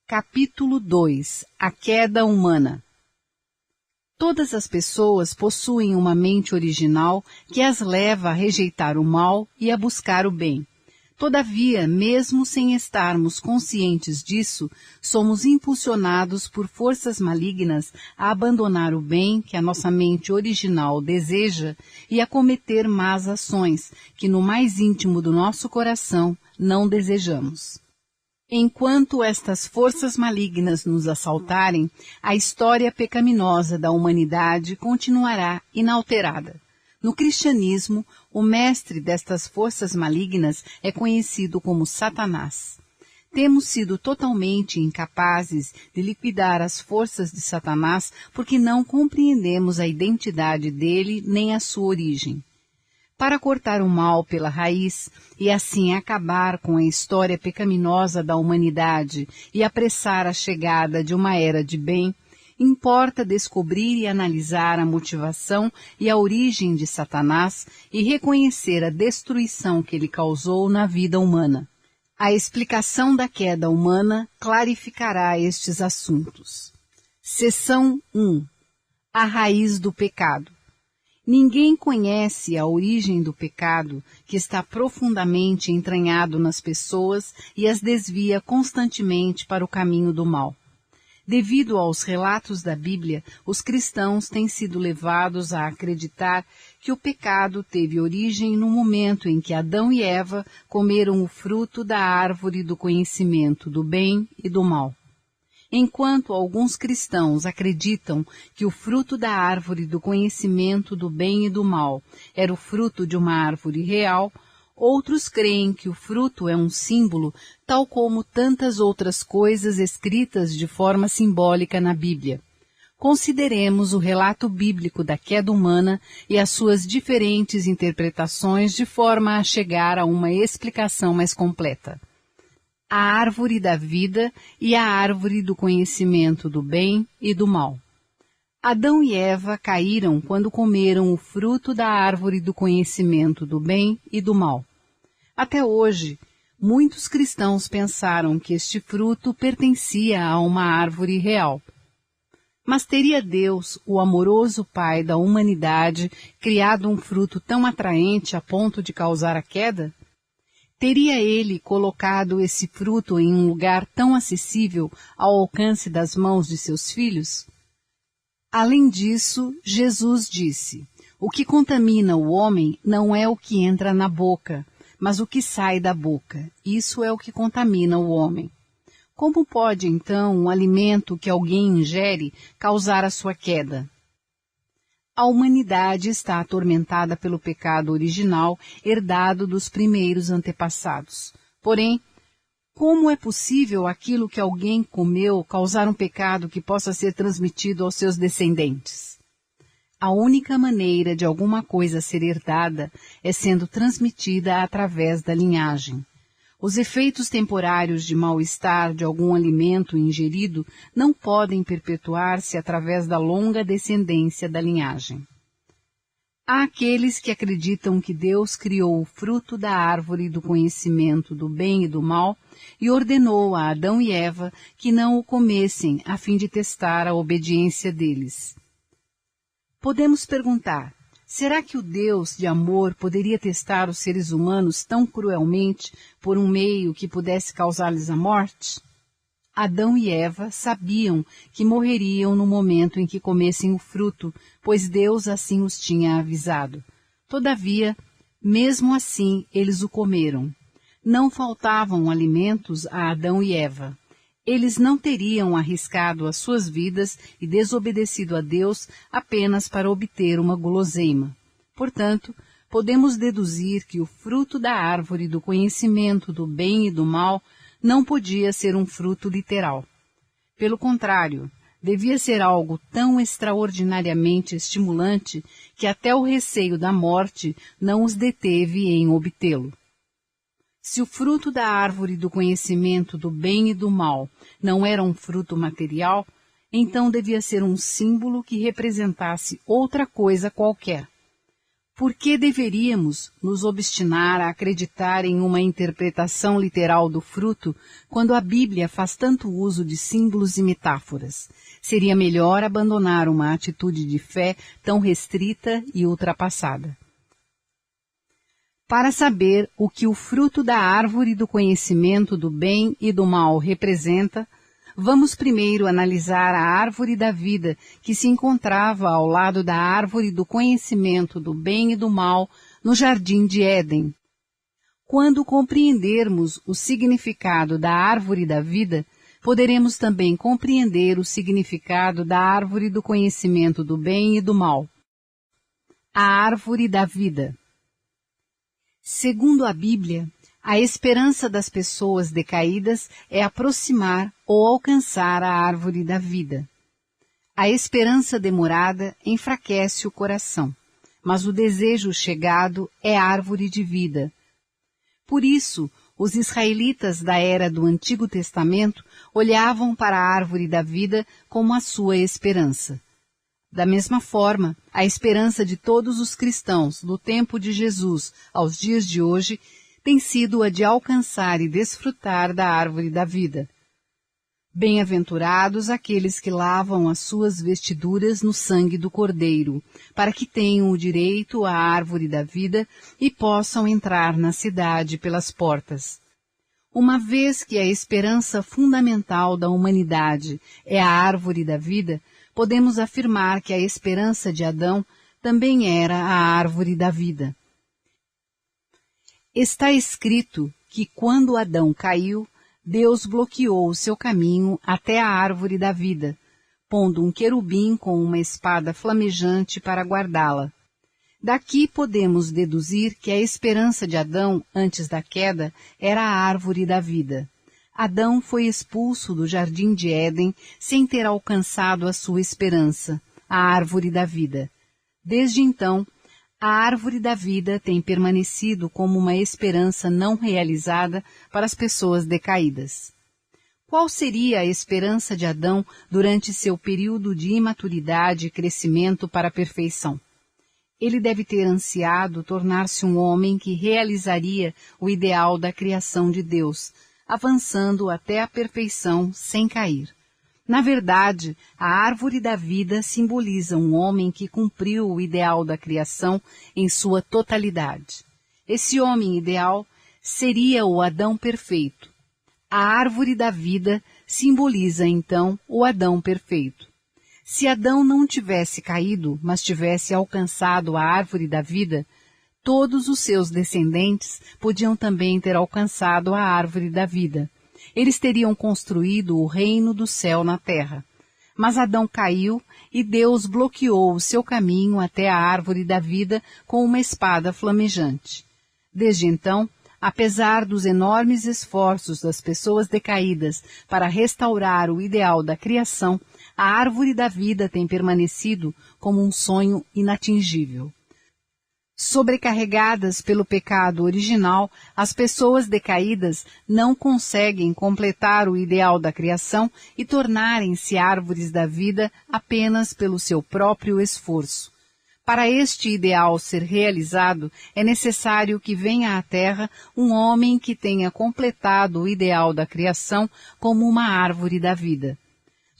Capítulo 2 A queda humana. Todas as pessoas possuem uma mente original que as leva a rejeitar o mal e a buscar o bem. Todavia, mesmo sem estarmos conscientes disso, somos impulsionados por forças malignas a abandonar o bem que a nossa mente original deseja e a cometer más ações que no mais íntimo do nosso coração não desejamos. Enquanto estas forças malignas nos assaltarem, a história pecaminosa da humanidade continuará inalterada. No cristianismo, o mestre destas forças malignas é conhecido como Satanás. Temos sido totalmente incapazes de liquidar as forças de Satanás porque não compreendemos a identidade dele nem a sua origem. Para cortar o mal pela raiz e assim acabar com a história pecaminosa da humanidade e apressar a chegada de uma era de bem, importa descobrir e analisar a motivação e a origem de Satanás e reconhecer a destruição que ele causou na vida humana. A explicação da queda humana clarificará estes assuntos. Seção 1. A raiz do pecado. Ninguém conhece a origem do pecado que está profundamente entranhado nas pessoas e as desvia constantemente para o caminho do mal. Devido aos relatos da Bíblia, os cristãos têm sido levados a acreditar que o pecado teve origem no momento em que Adão e Eva comeram o fruto da árvore do conhecimento do bem e do mal. Enquanto alguns cristãos acreditam que o fruto da árvore do conhecimento do bem e do mal era o fruto de uma árvore real, outros creem que o fruto é um símbolo, tal como tantas outras coisas escritas de forma simbólica na Bíblia. Consideremos o relato bíblico da queda humana e as suas diferentes interpretações de forma a chegar a uma explicação mais completa. A árvore da vida e a árvore do conhecimento do bem e do mal. Adão e Eva caíram quando comeram o fruto da árvore do conhecimento do bem e do mal. Até hoje, muitos cristãos pensaram que este fruto pertencia a uma árvore real. Mas teria Deus, o amoroso Pai da humanidade, criado um fruto tão atraente a ponto de causar a queda? Teria ele colocado esse fruto em um lugar tão acessível ao alcance das mãos de seus filhos? Além disso, Jesus disse: o que contamina o homem não é o que entra na boca, mas o que sai da boca. Isso é o que contamina o homem. Como pode, então, um alimento que alguém ingere causar a sua queda? A humanidade está atormentada pelo pecado original herdado dos primeiros antepassados. Porém, como é possível aquilo que alguém comeu causar um pecado que possa ser transmitido aos seus descendentes? A única maneira de alguma coisa ser herdada é sendo transmitida através da linhagem. Os efeitos temporários de mal-estar de algum alimento ingerido não podem perpetuar-se através da longa descendência da linhagem. Há aqueles que acreditam que Deus criou o fruto da árvore do conhecimento do bem e do mal e ordenou a Adão e Eva que não o comessem a fim de testar a obediência deles. Podemos perguntar: será que o Deus de amor poderia testar os seres humanos tão cruelmente por um meio que pudesse causar-lhes a morte? Adão e Eva sabiam que morreriam no momento em que comessem o fruto, pois Deus assim os tinha avisado. Todavia, mesmo assim, eles o comeram. Não faltavam alimentos a Adão e Eva. Eles não teriam arriscado as suas vidas e desobedecido a Deus apenas para obter uma guloseima. Portanto, podemos deduzir que o fruto da árvore do conhecimento do bem e do mal não podia ser um fruto literal. Pelo contrário, devia ser algo tão extraordinariamente estimulante que até o receio da morte não os deteve em obtê-lo. Se o fruto da árvore do conhecimento do bem e do mal não era um fruto material, então devia ser um símbolo que representasse outra coisa qualquer. Por que deveríamos nos obstinar a acreditar em uma interpretação literal do fruto quando a Bíblia faz tanto uso de símbolos e metáforas? Seria melhor abandonar uma atitude de fé tão restrita e ultrapassada. Para saber o que o fruto da árvore do conhecimento do bem e do mal representa, vamos primeiro analisar a árvore da vida que se encontrava ao lado da árvore do conhecimento do bem e do mal no jardim de Éden. Quando compreendermos o significado da árvore da vida, poderemos também compreender o significado da árvore do conhecimento do bem e do mal. A árvore da vida. Segundo a Bíblia, a esperança das pessoas decaídas é aproximar ou alcançar a árvore da vida. A esperança demorada enfraquece o coração, mas o desejo chegado é árvore de vida. Por isso, os israelitas da era do Antigo Testamento olhavam para a árvore da vida como a sua esperança. Da mesma forma, a esperança de todos os cristãos do tempo de Jesus aos dias de hoje tem sido a de alcançar e desfrutar da árvore da vida. Bem-aventurados aqueles que lavam as suas vestiduras no sangue do Cordeiro, para que tenham o direito à árvore da vida e possam entrar na cidade pelas portas. Uma vez que a esperança fundamental da humanidade é a árvore da vida, podemos afirmar que a esperança de Adão também era a árvore da vida. Está escrito que quando Adão caiu, Deus bloqueou o seu caminho até a árvore da vida, pondo um querubim com uma espada flamejante para guardá-la. Daqui podemos deduzir que a esperança de Adão antes da queda era a árvore da vida. Adão foi expulso do jardim de Éden sem ter alcançado a sua esperança, a árvore da vida. Desde então, a árvore da vida tem permanecido como uma esperança não realizada para as pessoas decaídas. Qual seria a esperança de Adão durante seu período de imaturidade e crescimento para a perfeição? Ele deve ter ansiado tornar-se um homem que realizaria o ideal da criação de Deus, avançando até a perfeição sem cair. Na verdade, a árvore da vida simboliza um homem que cumpriu o ideal da criação em sua totalidade. Esse homem ideal seria o Adão perfeito. A árvore da vida simboliza, então, o Adão perfeito. Se Adão não tivesse caído, mas tivesse alcançado a árvore da vida, todos os seus descendentes podiam também ter alcançado a árvore da vida. Eles teriam construído o reino do céu na terra. Mas Adão caiu e Deus bloqueou o seu caminho até a árvore da vida com uma espada flamejante. Desde então, apesar dos enormes esforços das pessoas decaídas para restaurar o ideal da criação, a árvore da vida tem permanecido como um sonho inatingível. Sobrecarregadas pelo pecado original, as pessoas decaídas não conseguem completar o ideal da criação e tornarem-se árvores da vida apenas pelo seu próprio esforço. Para este ideal ser realizado, é necessário que venha à Terra um homem que tenha completado o ideal da criação como uma árvore da vida.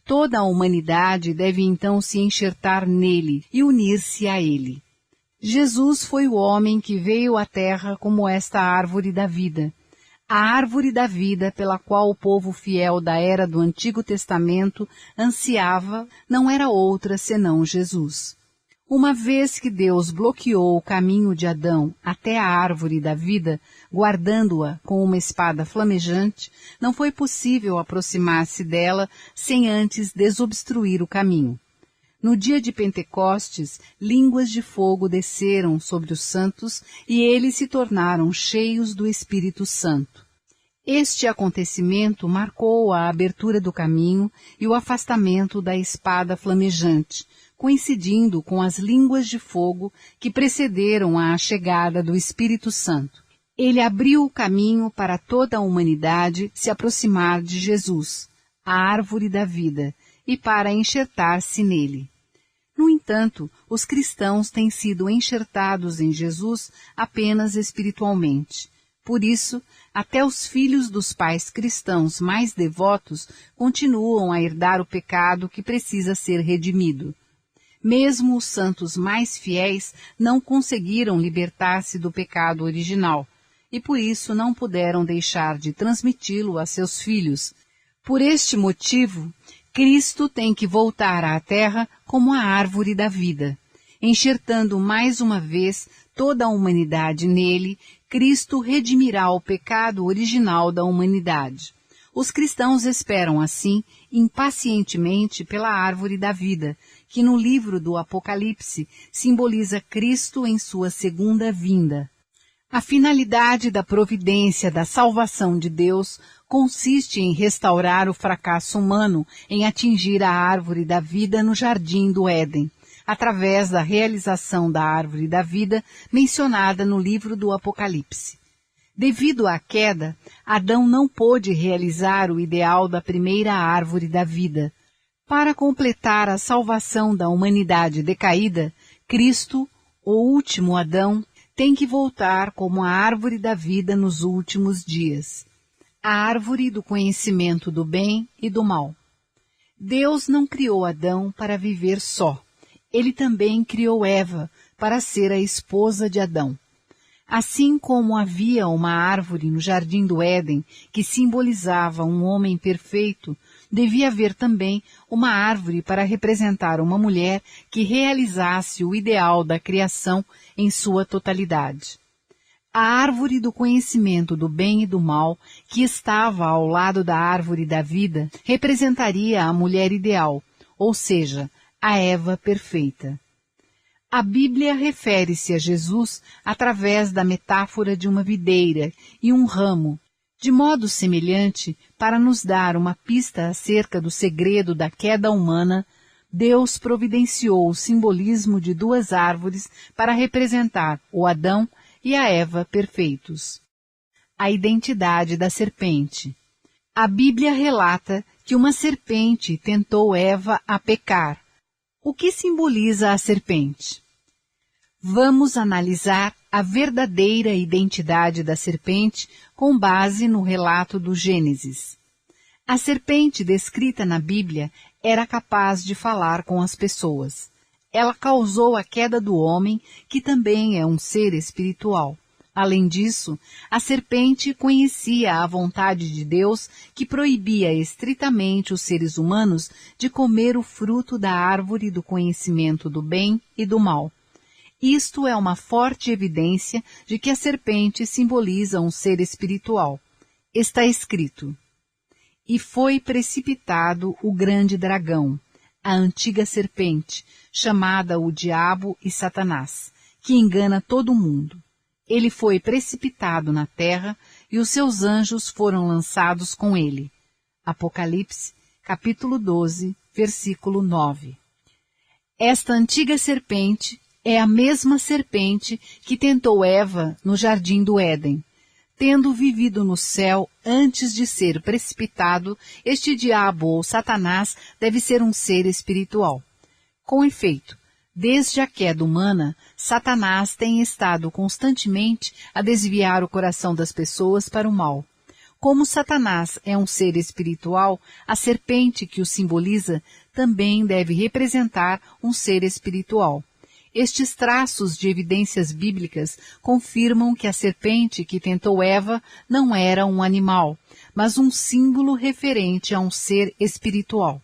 Toda a humanidade deve então se enxertar nele e unir-se a ele. Jesus foi o homem que veio à Terra como esta árvore da vida. A árvore da vida pela qual o povo fiel da era do Antigo Testamento ansiava não era outra senão Jesus. Uma vez que Deus bloqueou o caminho de Adão até a árvore da vida, guardando-a com uma espada flamejante, não foi possível aproximar-se dela sem antes desobstruir o caminho. No dia de Pentecostes, línguas de fogo desceram sobre os santos e eles se tornaram cheios do Espírito Santo. Este acontecimento marcou a abertura do caminho e o afastamento da espada flamejante, coincidindo com as línguas de fogo que precederam a chegada do Espírito Santo. Ele abriu o caminho para toda a humanidade se aproximar de Jesus, a árvore da vida, e para enxertar-se nele. No entanto, os cristãos têm sido enxertados em Jesus apenas espiritualmente. Por isso, até os filhos dos pais cristãos mais devotos continuam a herdar o pecado que precisa ser redimido. Mesmo os santos mais fiéis não conseguiram libertar-se do pecado original, e por isso não puderam deixar de transmiti-lo a seus filhos. Por este motivo, Cristo tem que voltar à terra como a árvore da vida. Enxertando mais uma vez toda a humanidade nele, Cristo redimirá o pecado original da humanidade. Os cristãos esperam, assim, impacientemente pela árvore da vida, que no livro do Apocalipse simboliza Cristo em sua segunda vinda. A finalidade da providência da salvação de Deus consiste em restaurar o fracasso humano em atingir a árvore da vida no jardim do Éden, através da realização da árvore da vida mencionada no livro do Apocalipse. Devido à queda, Adão não pôde realizar o ideal da primeira árvore da vida. Para completar a salvação da humanidade decaída, Cristo, o último Adão, tem que voltar como a árvore da vida nos últimos dias, a árvore do conhecimento do bem e do mal. Deus não criou Adão para viver só. Ele também criou Eva para ser a esposa de Adão. Assim como havia uma árvore no jardim do Éden que simbolizava um homem perfeito, devia haver também uma árvore para representar uma mulher que realizasse o ideal da criação em sua totalidade. A árvore do conhecimento do bem e do mal, que estava ao lado da árvore da vida, representaria a mulher ideal, ou seja, a Eva perfeita. A Bíblia refere-se a Jesus através da metáfora de uma videira e um ramo, de modo semelhante, para nos dar uma pista acerca do segredo da queda humana. Deus providenciou o simbolismo de duas árvores para representar o Adão e a Eva perfeitos. A identidade da serpente. A Bíblia relata que uma serpente tentou Eva a pecar. O que simboliza a serpente? Vamos analisar a verdadeira identidade da serpente com base no relato do Gênesis. A serpente descrita na Bíblia era capaz de falar com as pessoas. Ela causou a queda do homem, que também é um ser espiritual. Além disso, a serpente conhecia a vontade de Deus, que proibia estritamente os seres humanos de comer o fruto da árvore do conhecimento do bem e do mal. Isto é uma forte evidência de que a serpente simboliza um ser espiritual. Está escrito: "E foi precipitado o grande dragão, a antiga serpente, chamada o Diabo e Satanás, que engana todo mundo. Ele foi precipitado na terra e os seus anjos foram lançados com ele." Apocalipse, capítulo 12, versículo 9. Esta antiga serpente é a mesma serpente que tentou Eva no jardim do Éden. Tendo vivido no céu antes de ser precipitado, este diabo ou Satanás deve ser um ser espiritual. Com efeito, desde a queda humana, Satanás tem estado constantemente a desviar o coração das pessoas para o mal. Como Satanás é um ser espiritual, a serpente que o simboliza também deve representar um ser espiritual. Estes traços de evidências bíblicas confirmam que a serpente que tentou Eva não era um animal, mas um símbolo referente a um ser espiritual.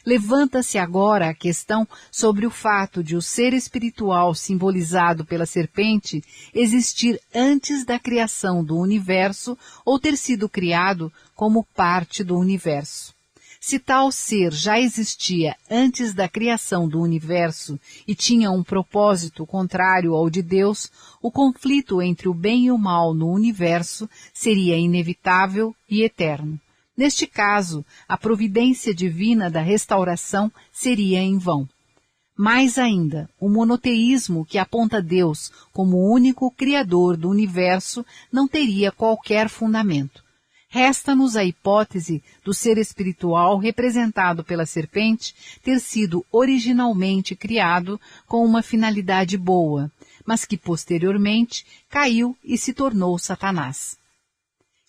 Levanta-se agora a questão sobre o fato de o ser espiritual simbolizado pela serpente existir antes da criação do universo ou ter sido criado como parte do universo. Se tal ser já existia antes da criação do universo e tinha um propósito contrário ao de Deus, o conflito entre o bem e o mal no universo seria inevitável e eterno. Neste caso, a providência divina da restauração seria em vão. Mais ainda, o monoteísmo que aponta Deus como o único criador do universo não teria qualquer fundamento. Resta-nos a hipótese do ser espiritual representado pela serpente ter sido originalmente criado com uma finalidade boa, mas que posteriormente caiu e se tornou Satanás.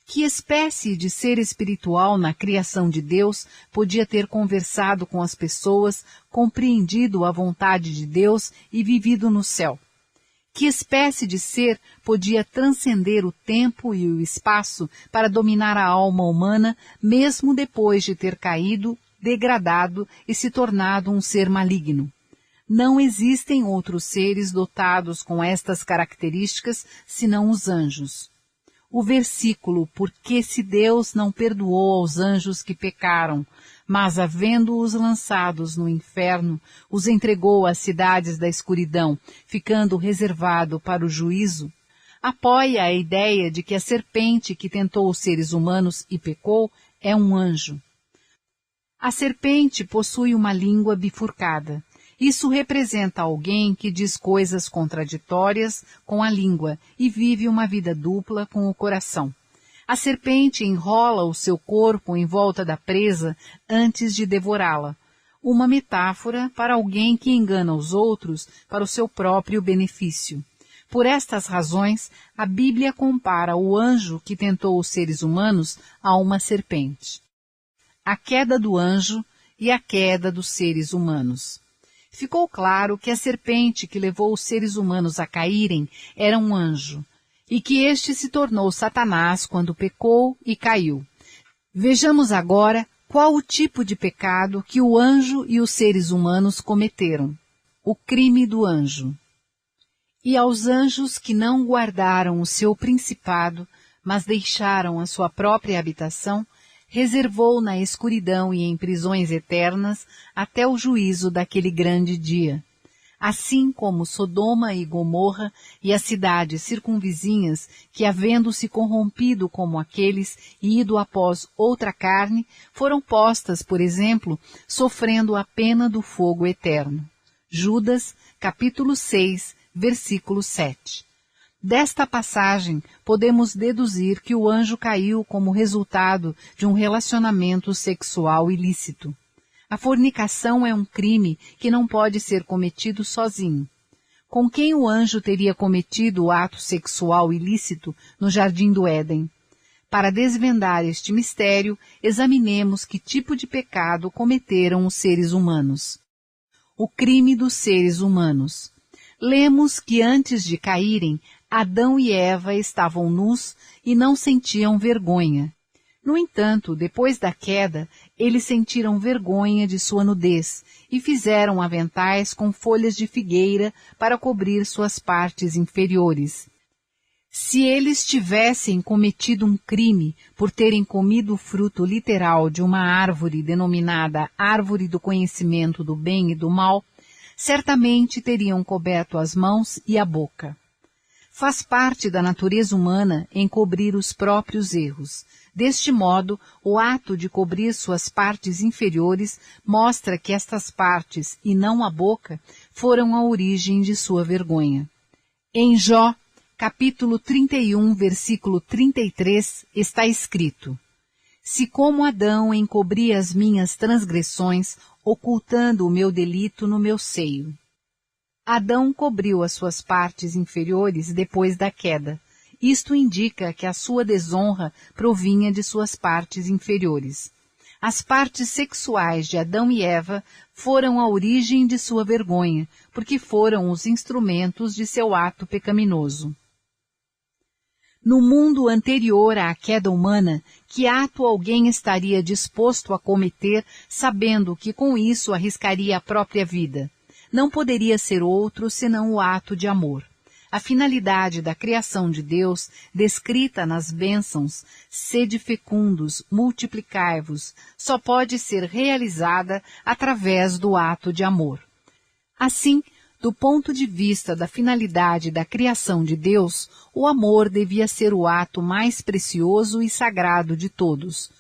Que espécie de ser espiritual na criação de Deus podia ter conversado com as pessoas, compreendido a vontade de Deus e vivido no céu? Que espécie de ser podia transcender o tempo e o espaço para dominar a alma humana, mesmo depois de ter caído, degradado e se tornado um ser maligno? Não existem outros seres dotados com estas características senão os anjos. O versículo, porque se Deus não perdoou aos anjos que pecaram, mas havendo-os lançados no inferno, os entregou às cidades da escuridão, ficando reservado para o juízo, apoia a ideia de que a serpente que tentou os seres humanos e pecou é um anjo. A serpente possui uma língua bifurcada. Isso representa alguém que diz coisas contraditórias com a língua e vive uma vida dupla com o coração. A serpente enrola o seu corpo em volta da presa antes de devorá-la. Uma metáfora para alguém que engana os outros para o seu próprio benefício. Por estas razões, a Bíblia compara o anjo que tentou os seres humanos a uma serpente. A queda do anjo e a queda dos seres humanos. Ficou claro que a serpente que levou os seres humanos a caírem era um anjo, e que este se tornou Satanás quando pecou e caiu. Vejamos agora qual o tipo de pecado que o anjo e os seres humanos cometeram. O crime do anjo. E aos anjos que não guardaram o seu principado, mas deixaram a sua própria habitação, reservou na escuridão e em prisões eternas até o juízo daquele grande dia. Assim como Sodoma e Gomorra e as cidades circunvizinhas, que havendo-se corrompido como aqueles e ido após outra carne, foram postas, por exemplo, sofrendo a pena do fogo eterno. Judas, capítulo 6, versículo 7. Desta passagem, podemos deduzir que o anjo caiu como resultado de um relacionamento sexual ilícito. A fornicação é um crime que não pode ser cometido sozinho. Com quem o anjo teria cometido o ato sexual ilícito no Jardim do Éden? Para desvendar este mistério, examinemos que tipo de pecado cometeram os seres humanos. O crime dos seres humanos. Lemos que antes de caírem, Adão e Eva estavam nus e não sentiam vergonha. No entanto, depois da queda, eles sentiram vergonha de sua nudez e fizeram aventais com folhas de figueira para cobrir suas partes inferiores. Se eles tivessem cometido um crime por terem comido o fruto literal de uma árvore denominada Árvore do Conhecimento do Bem e do Mal, certamente teriam coberto as mãos e a boca. Faz parte da natureza humana encobrir os próprios erros. Deste modo, o ato de cobrir suas partes inferiores mostra que estas partes, e não a boca, foram a origem de sua vergonha. Em Jó, capítulo 31, versículo 33, está escrito: Se como Adão encobri as minhas transgressões, ocultando o meu delito no meu seio. Adão cobriu as suas partes inferiores depois da queda. Isto indica que a sua desonra provinha de suas partes inferiores. As partes sexuais de Adão e Eva foram a origem de sua vergonha, porque foram os instrumentos de seu ato pecaminoso. No mundo anterior à queda humana, que ato alguém estaria disposto a cometer, sabendo que com isso arriscaria a própria vida? Não poderia ser outro senão o ato de amor. A finalidade da criação de Deus, descrita nas bênçãos, sede fecundos, multiplicai-vos, só pode ser realizada através do ato de amor. Assim, do ponto de vista da finalidade da criação de Deus, o amor devia ser o ato mais precioso e sagrado de todos.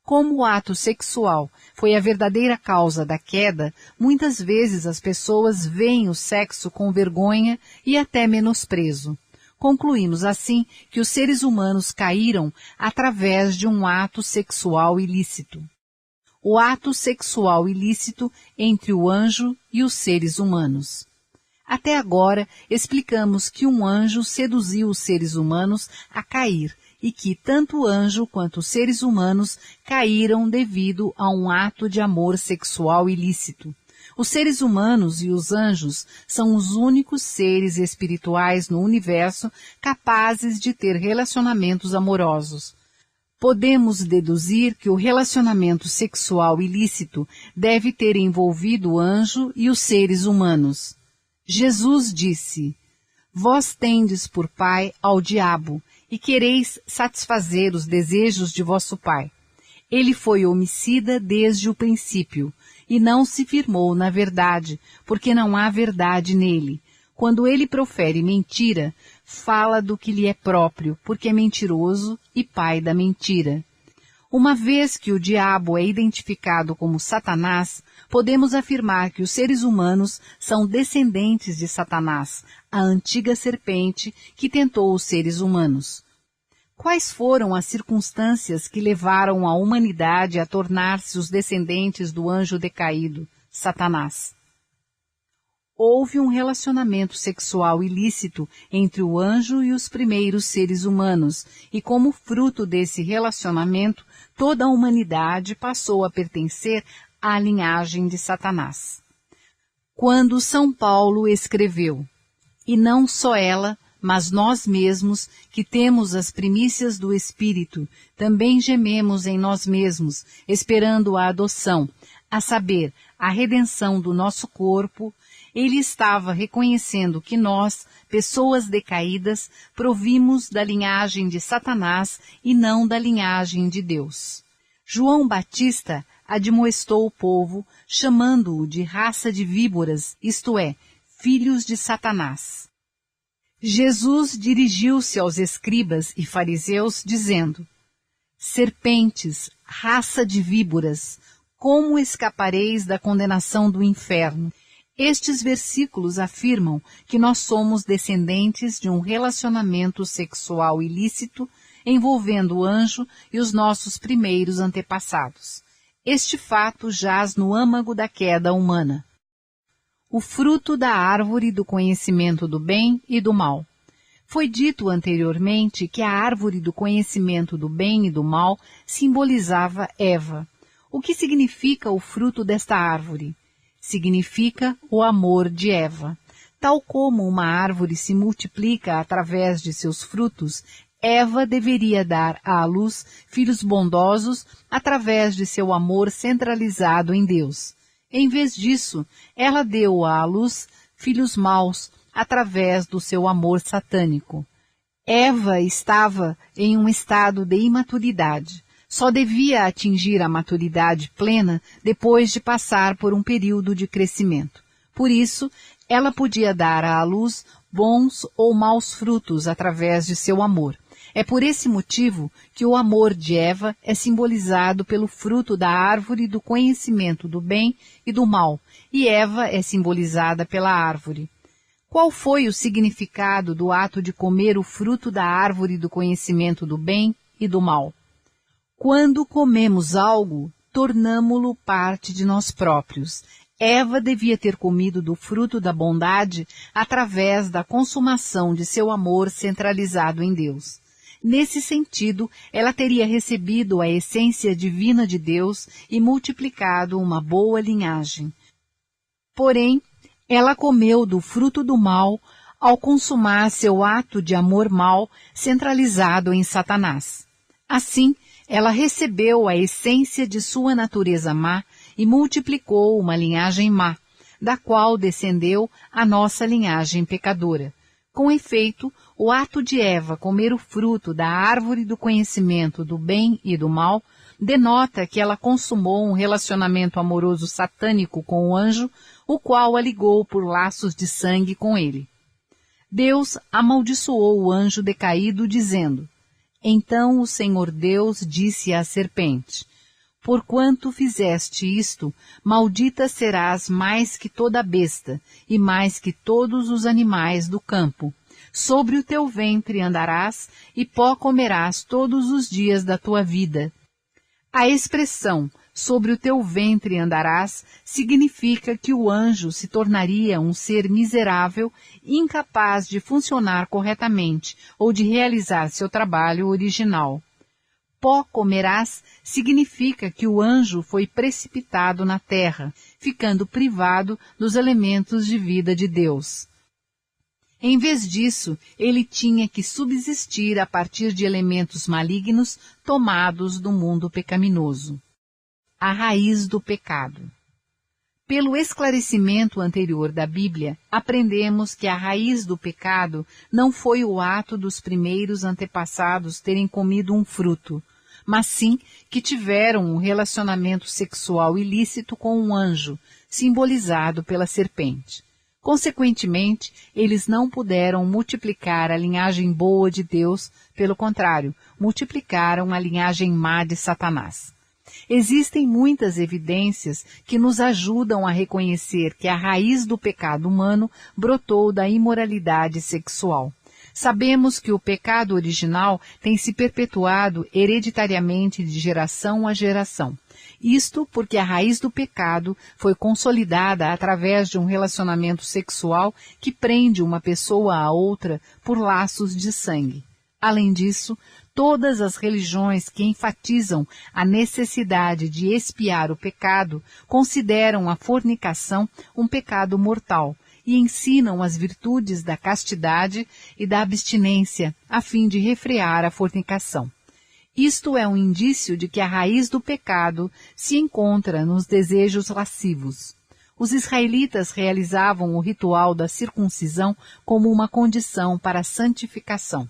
Como o ato sexual foi a verdadeira causa da queda, muitas vezes as pessoas veem o sexo com vergonha e até menosprezo. Concluímos assim que os seres humanos caíram através de um ato sexual ilícito. O ato sexual ilícito entre o anjo e os seres humanos. Até agora, explicamos que um anjo seduziu os seres humanos a cair e que tanto o anjo quanto os seres humanos caíram devido a um ato de amor sexual ilícito. Os seres humanos e os anjos são os únicos seres espirituais no universo capazes de ter relacionamentos amorosos. Podemos deduzir que o relacionamento sexual ilícito deve ter envolvido o anjo e os seres humanos. Jesus disse: Vós tendes por pai ao diabo, e quereis satisfazer os desejos de vosso pai. Ele foi homicida desde o princípio, e não se firmou na verdade, porque não há verdade nele. Quando ele profere mentira, fala do que lhe é próprio, porque é mentiroso e pai da mentira. Uma vez que o diabo é identificado como Satanás, podemos afirmar que os seres humanos são descendentes de Satanás, a antiga serpente que tentou os seres humanos. Quais foram as circunstâncias que levaram a humanidade a tornar-se os descendentes do anjo decaído, Satanás? Houve um relacionamento sexual ilícito entre o anjo e os primeiros seres humanos, e como fruto desse relacionamento, toda a humanidade passou a pertencer à linhagem de Satanás. Quando São Paulo escreveu: E não só ela, mas nós mesmos, que temos as primícias do Espírito, também gememos em nós mesmos, esperando a adoção, a saber, a redenção do nosso corpo, ele estava reconhecendo que nós, pessoas decaídas, provimos da linhagem de Satanás e não da linhagem de Deus. João Batista admoestou o povo, chamando-o de raça de víboras, isto é, filhos de Satanás. Jesus dirigiu-se aos escribas e fariseus, dizendo: Serpentes, raça de víboras, como escapareis da condenação do inferno? Estes versículos afirmam que nós somos descendentes de um relacionamento sexual ilícito envolvendo o anjo e os nossos primeiros antepassados. Este fato jaz no âmago da queda humana. O fruto da árvore do conhecimento do bem e do mal. Foi dito anteriormente que a árvore do conhecimento do bem e do mal simbolizava Eva. O que significa o fruto desta árvore? Significa o amor de Eva. Tal como uma árvore se multiplica através de seus frutos, Eva deveria dar à luz filhos bondosos através de seu amor centralizado em Deus. Em vez disso, ela deu à luz filhos maus através do seu amor satânico. Eva estava em um estado de imaturidade. Só devia atingir a maturidade plena depois de passar por um período de crescimento. Por isso, ela podia dar à luz bons ou maus frutos através de seu amor. É por esse motivo que o amor de Eva é simbolizado pelo fruto da árvore do conhecimento do bem e do mal, e Eva é simbolizada pela árvore. Qual foi o significado do ato de comer o fruto da árvore do conhecimento do bem e do mal? Quando comemos algo, tornamo-lo parte de nós próprios. Eva devia ter comido do fruto da bondade através da consumação de seu amor centralizado em Deus. Nesse sentido, ela teria recebido a essência divina de Deus e multiplicado uma boa linhagem. Porém, ela comeu do fruto do mal ao consumar seu ato de amor mau centralizado em Satanás. Assim, ela recebeu a essência de sua natureza má e multiplicou uma linhagem má, da qual descendeu a nossa linhagem pecadora. Com efeito, o ato de Eva comer o fruto da árvore do conhecimento do bem e do mal denota que ela consumou um relacionamento amoroso satânico com o anjo, o qual a ligou por laços de sangue com ele. Deus amaldiçoou o anjo decaído, dizendo: Então o Senhor Deus disse à serpente: Porquanto fizeste isto, maldita serás mais que toda besta, e mais que todos os animais do campo. Sobre o teu ventre andarás e pó comerás todos os dias da tua vida. A expressão sobre o teu ventre andarás significa que o anjo se tornaria um ser miserável, incapaz de funcionar corretamente ou de realizar seu trabalho original. Pó comerás significa que o anjo foi precipitado na terra, ficando privado dos elementos de vida de Deus. Em vez disso, ele tinha que subsistir a partir de elementos malignos tomados do mundo pecaminoso. A raiz do pecado. Pelo esclarecimento anterior da Bíblia, aprendemos que a raiz do pecado não foi o ato dos primeiros antepassados terem comido um fruto, mas sim que tiveram um relacionamento sexual ilícito com um anjo, simbolizado pela serpente. Consequentemente, eles não puderam multiplicar a linhagem boa de Deus, pelo contrário, multiplicaram a linhagem má de Satanás. Existem muitas evidências que nos ajudam a reconhecer que a raiz do pecado humano brotou da imoralidade sexual. Sabemos que o pecado original tem se perpetuado hereditariamente de geração a geração. Isto porque a raiz do pecado foi consolidada através de um relacionamento sexual que prende uma pessoa a outra por laços de sangue. Além disso, todas as religiões que enfatizam a necessidade de expiar o pecado consideram a fornicação um pecado mortal e ensinam as virtudes da castidade e da abstinência a fim de refrear a fornicação. Isto é um indício de que a raiz do pecado se encontra nos desejos lascivos. Os israelitas realizavam o ritual da circuncisão como uma condição para a santificação.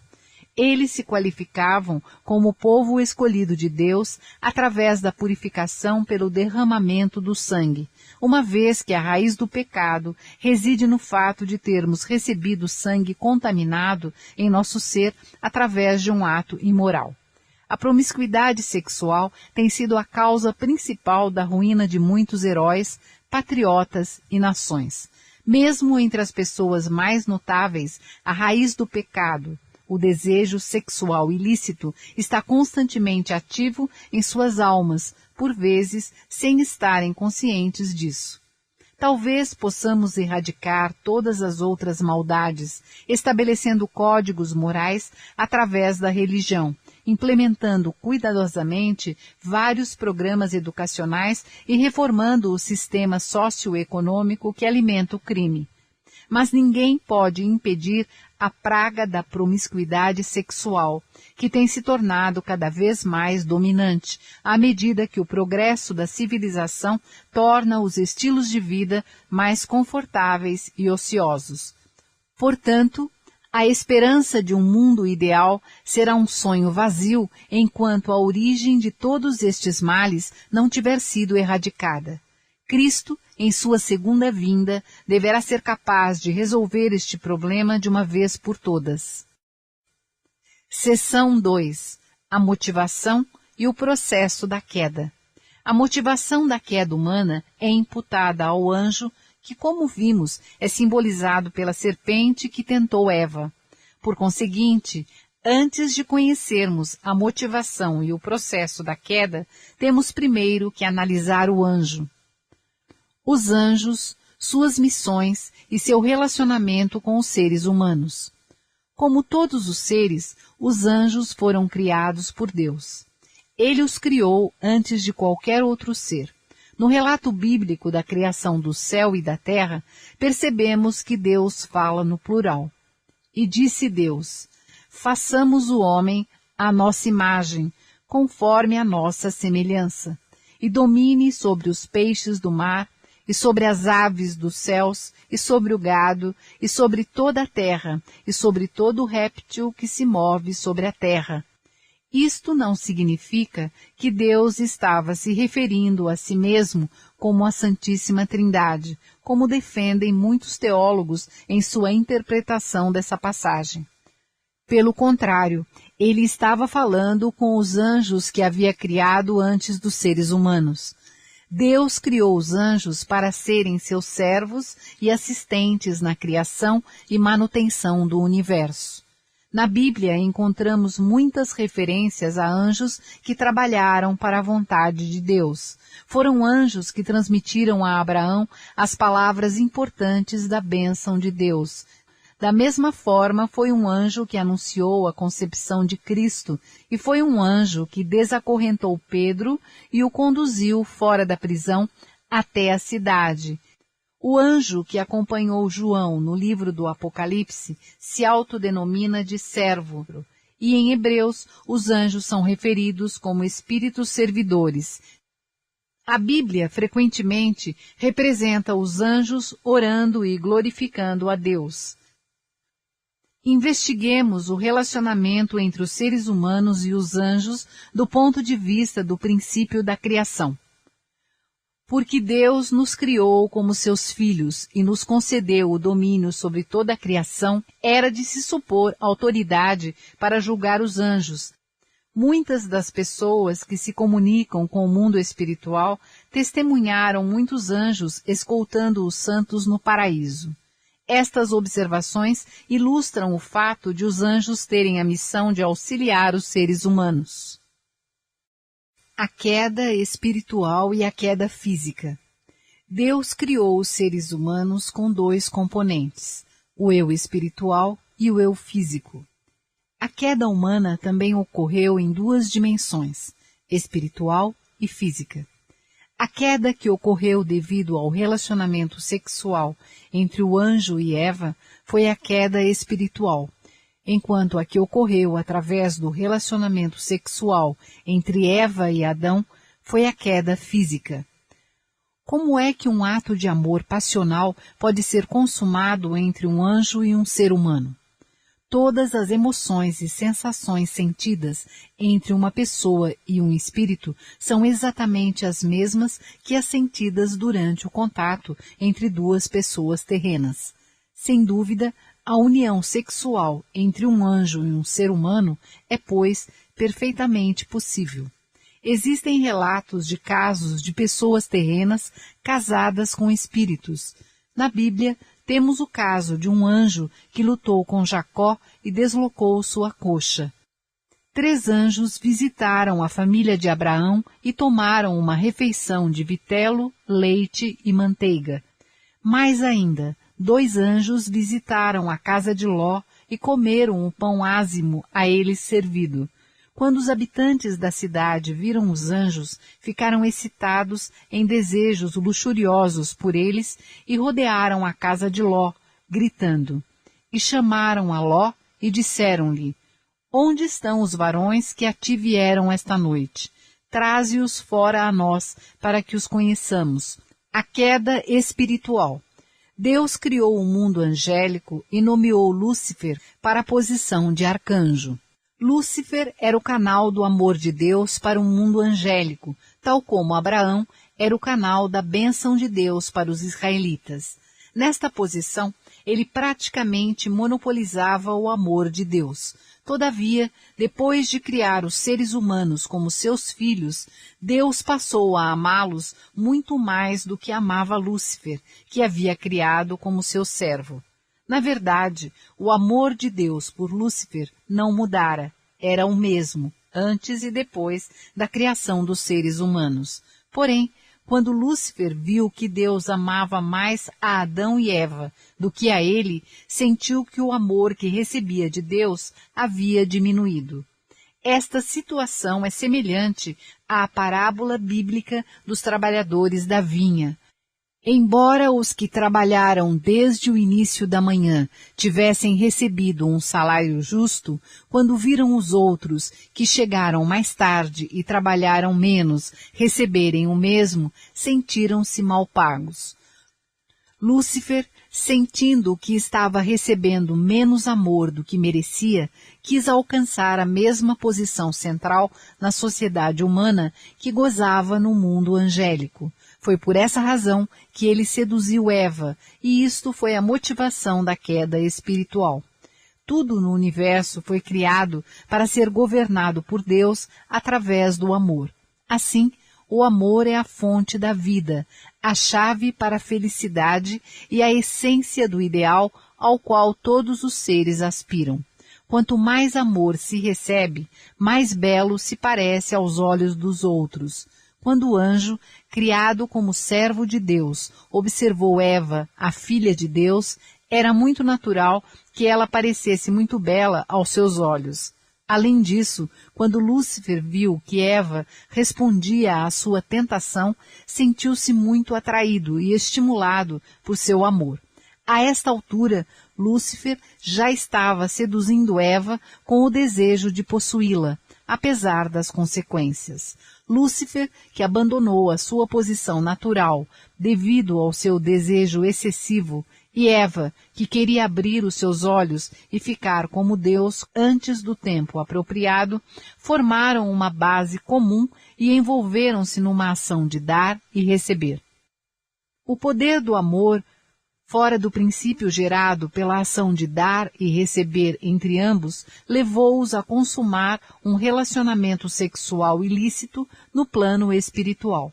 Eles se qualificavam como o povo escolhido de Deus através da purificação pelo derramamento do sangue, uma vez que a raiz do pecado reside no fato de termos recebido sangue contaminado em nosso ser através de um ato imoral. A promiscuidade sexual tem sido a causa principal da ruína de muitos heróis, patriotas e nações. Mesmo entre as pessoas mais notáveis, a raiz do pecado, o desejo sexual ilícito, está constantemente ativo em suas almas, por vezes sem estarem conscientes disso. Talvez possamos erradicar todas as outras maldades, estabelecendo códigos morais através da religião, implementando cuidadosamente vários programas educacionais e reformando o sistema socioeconômico que alimenta o crime. Mas ninguém pode impedir a praga da promiscuidade sexual, que tem se tornado cada vez mais dominante, à medida que o progresso da civilização torna os estilos de vida mais confortáveis e ociosos. Portanto, a esperança de um mundo ideal será um sonho vazio enquanto a origem de todos estes males não tiver sido erradicada. Cristo, em sua segunda vinda, deverá ser capaz de resolver este problema de uma vez por todas. Seção 2. A motivação e o processo da queda. A motivação da queda humana é imputada ao anjo, que, como vimos, é simbolizado pela serpente que tentou Eva. Por conseguinte, antes de conhecermos a motivação e o processo da queda, temos primeiro que analisar o anjo. Os anjos, suas missões e seu relacionamento com os seres humanos. Como todos os seres, os anjos foram criados por Deus. Ele os criou antes de qualquer outro ser. No relato bíblico da criação do céu e da terra, percebemos que Deus fala no plural. E disse Deus: façamos o homem à nossa imagem, conforme a nossa semelhança, e domine sobre os peixes do mar, e sobre as aves dos céus, e sobre o gado, e sobre toda a terra, e sobre todo réptil que se move sobre a terra. Isto não significa que Deus estava se referindo a si mesmo como a Santíssima Trindade, como defendem muitos teólogos em sua interpretação dessa passagem. Pelo contrário, ele estava falando com os anjos que havia criado antes dos seres humanos. Deus criou os anjos para serem seus servos e assistentes na criação e manutenção do universo. Na Bíblia encontramos muitas referências a anjos que trabalharam para a vontade de Deus. Foram anjos que transmitiram a Abraão as palavras importantes da bênção de Deus. Da mesma forma, foi um anjo que anunciou a concepção de Cristo e foi um anjo que desacorrentou Pedro e o conduziu fora da prisão até a cidade. O anjo que acompanhou João no livro do Apocalipse se autodenomina de servo, e em Hebreus os anjos são referidos como espíritos servidores. A Bíblia frequentemente representa os anjos orando e glorificando a Deus. Investiguemos o relacionamento entre os seres humanos e os anjos do ponto de vista do princípio da criação. Porque Deus nos criou como seus filhos e nos concedeu o domínio sobre toda a criação, era de se supor autoridade para julgar os anjos. Muitas das pessoas que se comunicam com o mundo espiritual testemunharam muitos anjos escoltando os santos no paraíso. Estas observações ilustram o fato de os anjos terem a missão de auxiliar os seres humanos. A queda espiritual e a queda física. Deus criou os seres humanos com dois componentes, o eu espiritual e o eu físico. A queda humana também ocorreu em duas dimensões, espiritual e física. A queda que ocorreu devido ao relacionamento sexual entre o anjo e Eva foi a queda espiritual, enquanto a que ocorreu através do relacionamento sexual entre Eva e Adão foi a queda física. Como é que um ato de amor passional pode ser consumado entre um anjo e um ser humano? Todas as emoções e sensações sentidas entre uma pessoa e um espírito são exatamente as mesmas que as sentidas durante o contato entre duas pessoas terrenas. Sem dúvida, a união sexual entre um anjo e um ser humano é, pois, perfeitamente possível. Existem relatos de casos de pessoas terrenas casadas com espíritos. Na Bíblia, temos o caso de um anjo que lutou com Jacó e deslocou sua coxa. 3 anjos visitaram a família de Abraão e tomaram uma refeição de vitelo, leite e manteiga. Mais ainda, 2 anjos visitaram a casa de Ló e comeram o pão ázimo a eles servido. Quando os habitantes da cidade viram os anjos, ficaram excitados em desejos luxuriosos por eles e rodearam a casa de Ló, gritando. E chamaram a Ló e disseram-lhe, onde estão os varões que a ti vieram esta noite? Traze-os fora a nós, para que os conheçamos. A queda espiritual. Deus criou o mundo angélico e nomeou Lúcifer para a posição de arcanjo. Lúcifer era o canal do amor de Deus para o mundo angélico, tal como Abraão era o canal da bênção de Deus para os israelitas. Nesta posição, ele praticamente monopolizava o amor de Deus. Todavia, depois de criar os seres humanos como seus filhos, Deus passou a amá-los muito mais do que amava Lúcifer, que havia criado como seu servo. Na verdade, o amor de Deus por Lúcifer não mudara, era o mesmo, antes e depois da criação dos seres humanos. Porém, quando Lúcifer viu que Deus amava mais a Adão e Eva do que a ele, sentiu que o amor que recebia de Deus havia diminuído. Esta situação é semelhante à parábola bíblica dos trabalhadores da vinha. Embora os que trabalharam desde o início da manhã tivessem recebido um salário justo, quando viram os outros, que chegaram mais tarde e trabalharam menos, receberem o mesmo, sentiram-se mal pagos. Lúcifer, sentindo que estava recebendo menos amor do que merecia, quis alcançar a mesma posição central na sociedade humana que gozava no mundo angélico. Foi por essa razão que ele seduziu Eva, e isto foi a motivação da queda espiritual. Tudo no universo foi criado para ser governado por Deus através do amor. Assim, o amor é a fonte da vida, a chave para a felicidade e a essência do ideal ao qual todos os seres aspiram. Quanto mais amor se recebe, mais belo se parece aos olhos dos outros. Quando o anjo, criado como servo de Deus, observou Eva, a filha de Deus, era muito natural que ela parecesse muito bela aos seus olhos. Além disso, quando Lúcifer viu que Eva respondia à sua tentação, sentiu-se muito atraído e estimulado por seu amor. A esta altura, Lúcifer já estava seduzindo Eva com o desejo de possuí-la, apesar das consequências. Lúcifer, que abandonou a sua posição natural devido ao seu desejo excessivo, e Eva, que queria abrir os seus olhos e ficar como Deus antes do tempo apropriado, formaram uma base comum e envolveram-se numa ação de dar e receber. O poder do amor, fora do princípio gerado pela ação de dar e receber entre ambos, levou-os a consumar um relacionamento sexual ilícito no plano espiritual.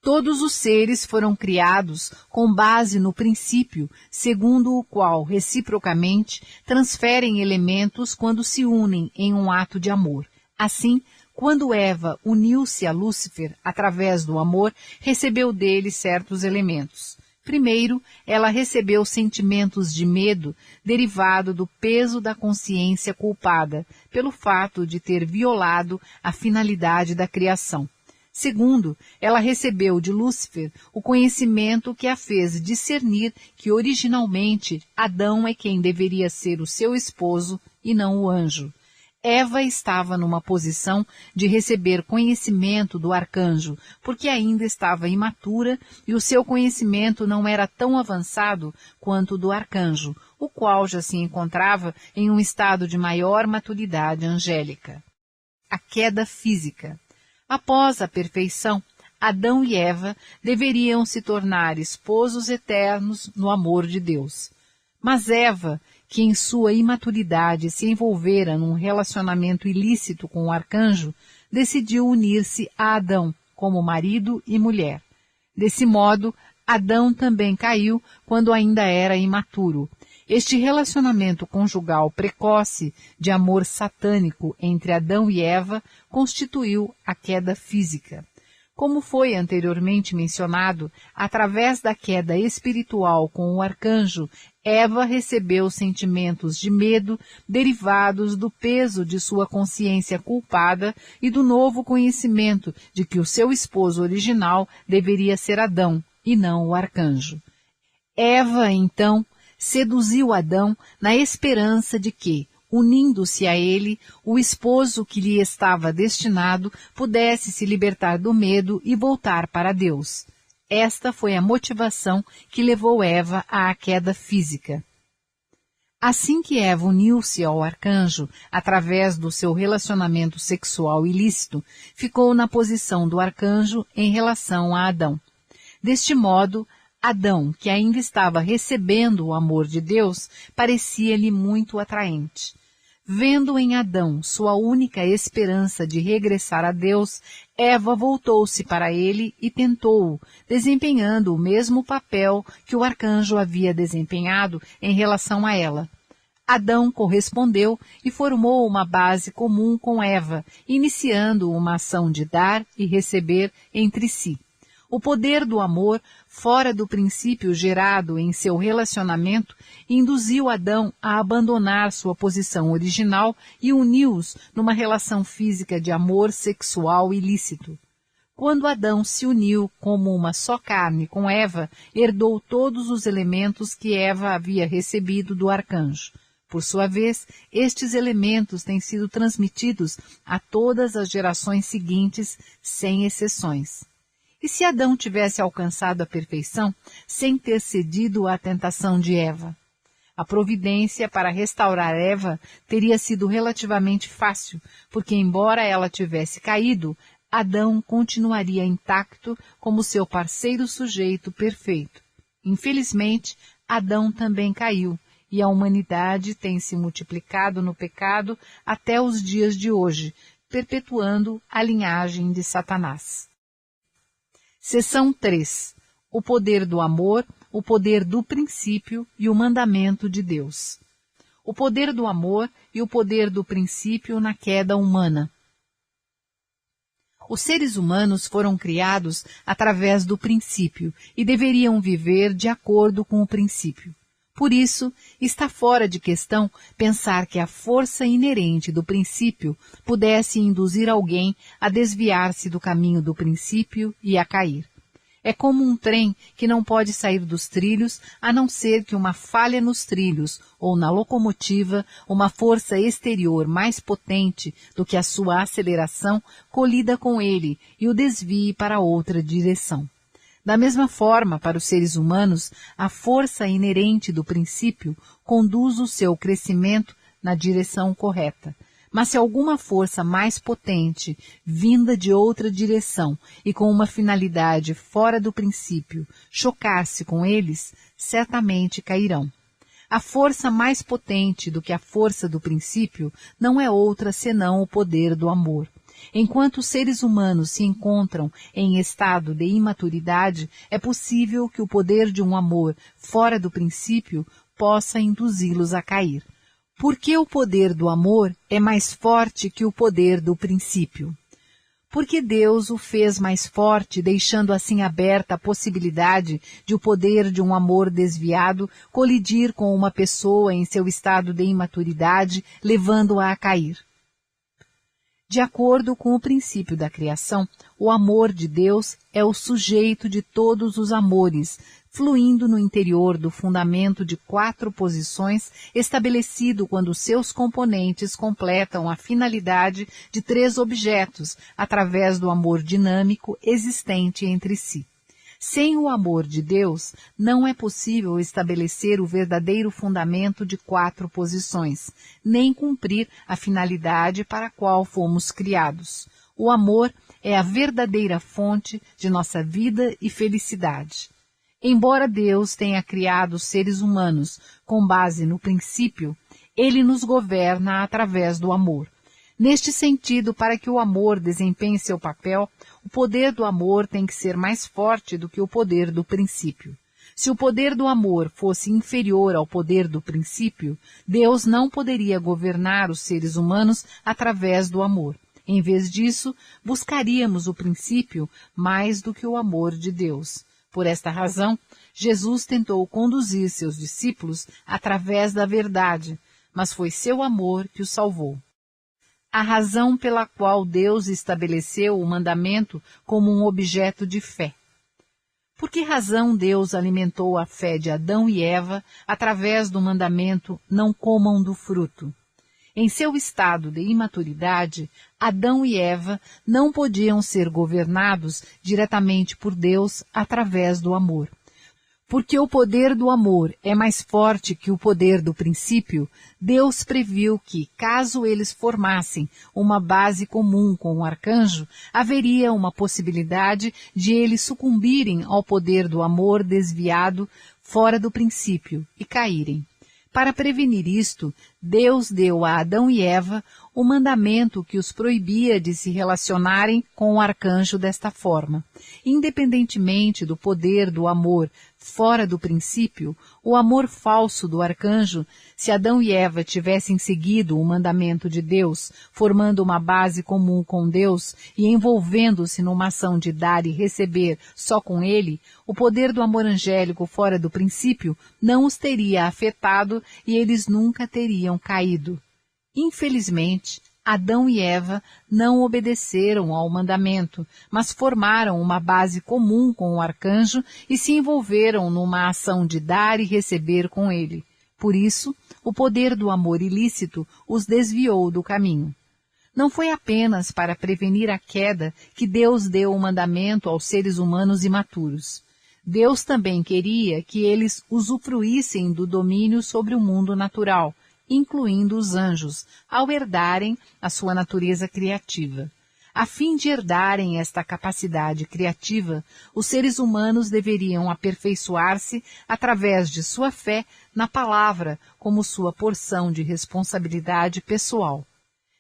Todos os seres foram criados com base no princípio, segundo o qual, reciprocamente, transferem elementos quando se unem em um ato de amor. Assim, quando Eva uniu-se a Lúcifer através do amor, recebeu dele certos elementos. Primeiro, ela recebeu sentimentos de medo derivado do peso da consciência culpada, pelo fato de ter violado a finalidade da criação. Segundo, ela recebeu de Lúcifer o conhecimento que a fez discernir que originalmente Adão é quem deveria ser o seu esposo e não o anjo. Eva estava numa posição de receber conhecimento do arcanjo, porque ainda estava imatura e o seu conhecimento não era tão avançado quanto o do arcanjo, o qual já se encontrava em um estado de maior maturidade angélica. A queda física. Após a perfeição, Adão e Eva deveriam se tornar esposos eternos no amor de Deus. Mas Eva, que em sua imaturidade se envolvera num relacionamento ilícito com o arcanjo, decidiu unir-se a Adão como marido e mulher. Desse modo, Adão também caiu quando ainda era imaturo. Este relacionamento conjugal precoce de amor satânico entre Adão e Eva constituiu a queda física. Como foi anteriormente mencionado, através da queda espiritual com o arcanjo, Eva recebeu sentimentos de medo derivados do peso de sua consciência culpada e do novo conhecimento de que o seu esposo original deveria ser Adão e não o arcanjo. Eva, então, seduziu Adão na esperança de que, unindo-se a ele, o esposo que lhe estava destinado pudesse se libertar do medo e voltar para Deus. Esta foi a motivação que levou Eva à queda física. Assim que Eva uniu-se ao arcanjo, através do seu relacionamento sexual ilícito, ficou na posição do arcanjo em relação a Adão. Deste modo, Adão, que ainda estava recebendo o amor de Deus, parecia-lhe muito atraente. Vendo em Adão sua única esperança de regressar a Deus, Eva voltou-se para ele e tentou-o, desempenhando o mesmo papel que o arcanjo havia desempenhado em relação a ela. Adão correspondeu e formou uma base comum com Eva, iniciando uma ação de dar e receber entre si. O poder do amor, fora do princípio gerado em seu relacionamento, induziu Adão a abandonar sua posição original e uniu-os numa relação física de amor sexual ilícito. Quando Adão se uniu como uma só carne com Eva, herdou todos os elementos que Eva havia recebido do arcanjo. Por sua vez, estes elementos têm sido transmitidos a todas as gerações seguintes, sem exceções. E se Adão tivesse alcançado a perfeição sem ter cedido à tentação de Eva? A providência para restaurar Eva teria sido relativamente fácil, porque embora ela tivesse caído, Adão continuaria intacto como seu parceiro sujeito perfeito. Infelizmente, Adão também caiu, e a humanidade tem se multiplicado no pecado até os dias de hoje, perpetuando a linhagem de Satanás. Seção 3. O poder do amor, o poder do princípio e o mandamento de Deus. O poder do amor e o poder do princípio na queda humana. Os seres humanos foram criados através do princípio e deveriam viver de acordo com o princípio. Por isso, está fora de questão pensar que a força inerente do princípio pudesse induzir alguém a desviar-se do caminho do princípio e a cair. É como um trem que não pode sair dos trilhos a não ser que uma falha nos trilhos ou na locomotiva, uma força exterior mais potente do que a sua aceleração, colida com ele e o desvie para outra direção. Da mesma forma, para os seres humanos, a força inerente do princípio conduz o seu crescimento na direção correta. Mas se alguma força mais potente, vinda de outra direção e com uma finalidade fora do princípio, chocar-se com eles, certamente cairão. A força mais potente do que a força do princípio não é outra senão o poder do amor. Enquanto os seres humanos se encontram em estado de imaturidade, é possível que o poder de um amor fora do princípio possa induzi-los a cair. Porque o poder do amor é mais forte que o poder do princípio? Porque Deus o fez mais forte, deixando assim aberta a possibilidade de o poder de um amor desviado colidir com uma pessoa em seu estado de imaturidade, levando-a a cair. De acordo com o princípio da criação, o amor de Deus é o sujeito de todos os amores, fluindo no interior do fundamento de 4 posições estabelecido quando seus componentes completam a finalidade de 3 objetos através do amor dinâmico existente entre si. Sem o amor de Deus, não é possível estabelecer o verdadeiro fundamento de 4 posições, nem cumprir a finalidade para a qual fomos criados. O amor é a verdadeira fonte de nossa vida e felicidade. Embora Deus tenha criado os seres humanos com base no princípio, Ele nos governa através do amor. Neste sentido, para que o amor desempenhe seu papel, o poder do amor tem que ser mais forte do que o poder do princípio. Se o poder do amor fosse inferior ao poder do princípio, Deus não poderia governar os seres humanos através do amor. Em vez disso, buscaríamos o princípio mais do que o amor de Deus. Por esta razão, Jesus tentou conduzir seus discípulos através da verdade, mas foi seu amor que os salvou. A razão pela qual Deus estabeleceu o mandamento como um objeto de fé. Por que razão Deus alimentou a fé de Adão e Eva através do mandamento "não comam do fruto"? Em seu estado de imaturidade, Adão e Eva não podiam ser governados diretamente por Deus através do amor. Porque o poder do amor é mais forte que o poder do princípio, Deus previu que, caso eles formassem uma base comum com o arcanjo, haveria uma possibilidade de eles sucumbirem ao poder do amor desviado fora do princípio e caírem. Para prevenir isto, Deus deu a Adão e Eva o mandamento que os proibia de se relacionarem com o arcanjo desta forma. Independentemente do poder do amor fora do princípio, o amor falso do arcanjo, se Adão e Eva tivessem seguido o mandamento de Deus, formando uma base comum com Deus e envolvendo-se numa ação de dar e receber só com Ele, o poder do amor angélico fora do princípio não os teria afetado e eles nunca teriam caído. Infelizmente, Adão e Eva não obedeceram ao mandamento, mas formaram uma base comum com o arcanjo e se envolveram numa ação de dar e receber com ele. Por isso, o poder do amor ilícito os desviou do caminho. Não foi apenas para prevenir a queda que Deus deu o mandamento aos seres humanos imaturos. Deus também queria que eles usufruíssem do domínio sobre o mundo natural, incluindo os anjos, ao herdarem a sua natureza criativa. A fim de herdarem esta capacidade criativa, os seres humanos deveriam aperfeiçoar-se através de sua fé na palavra como sua porção de responsabilidade pessoal.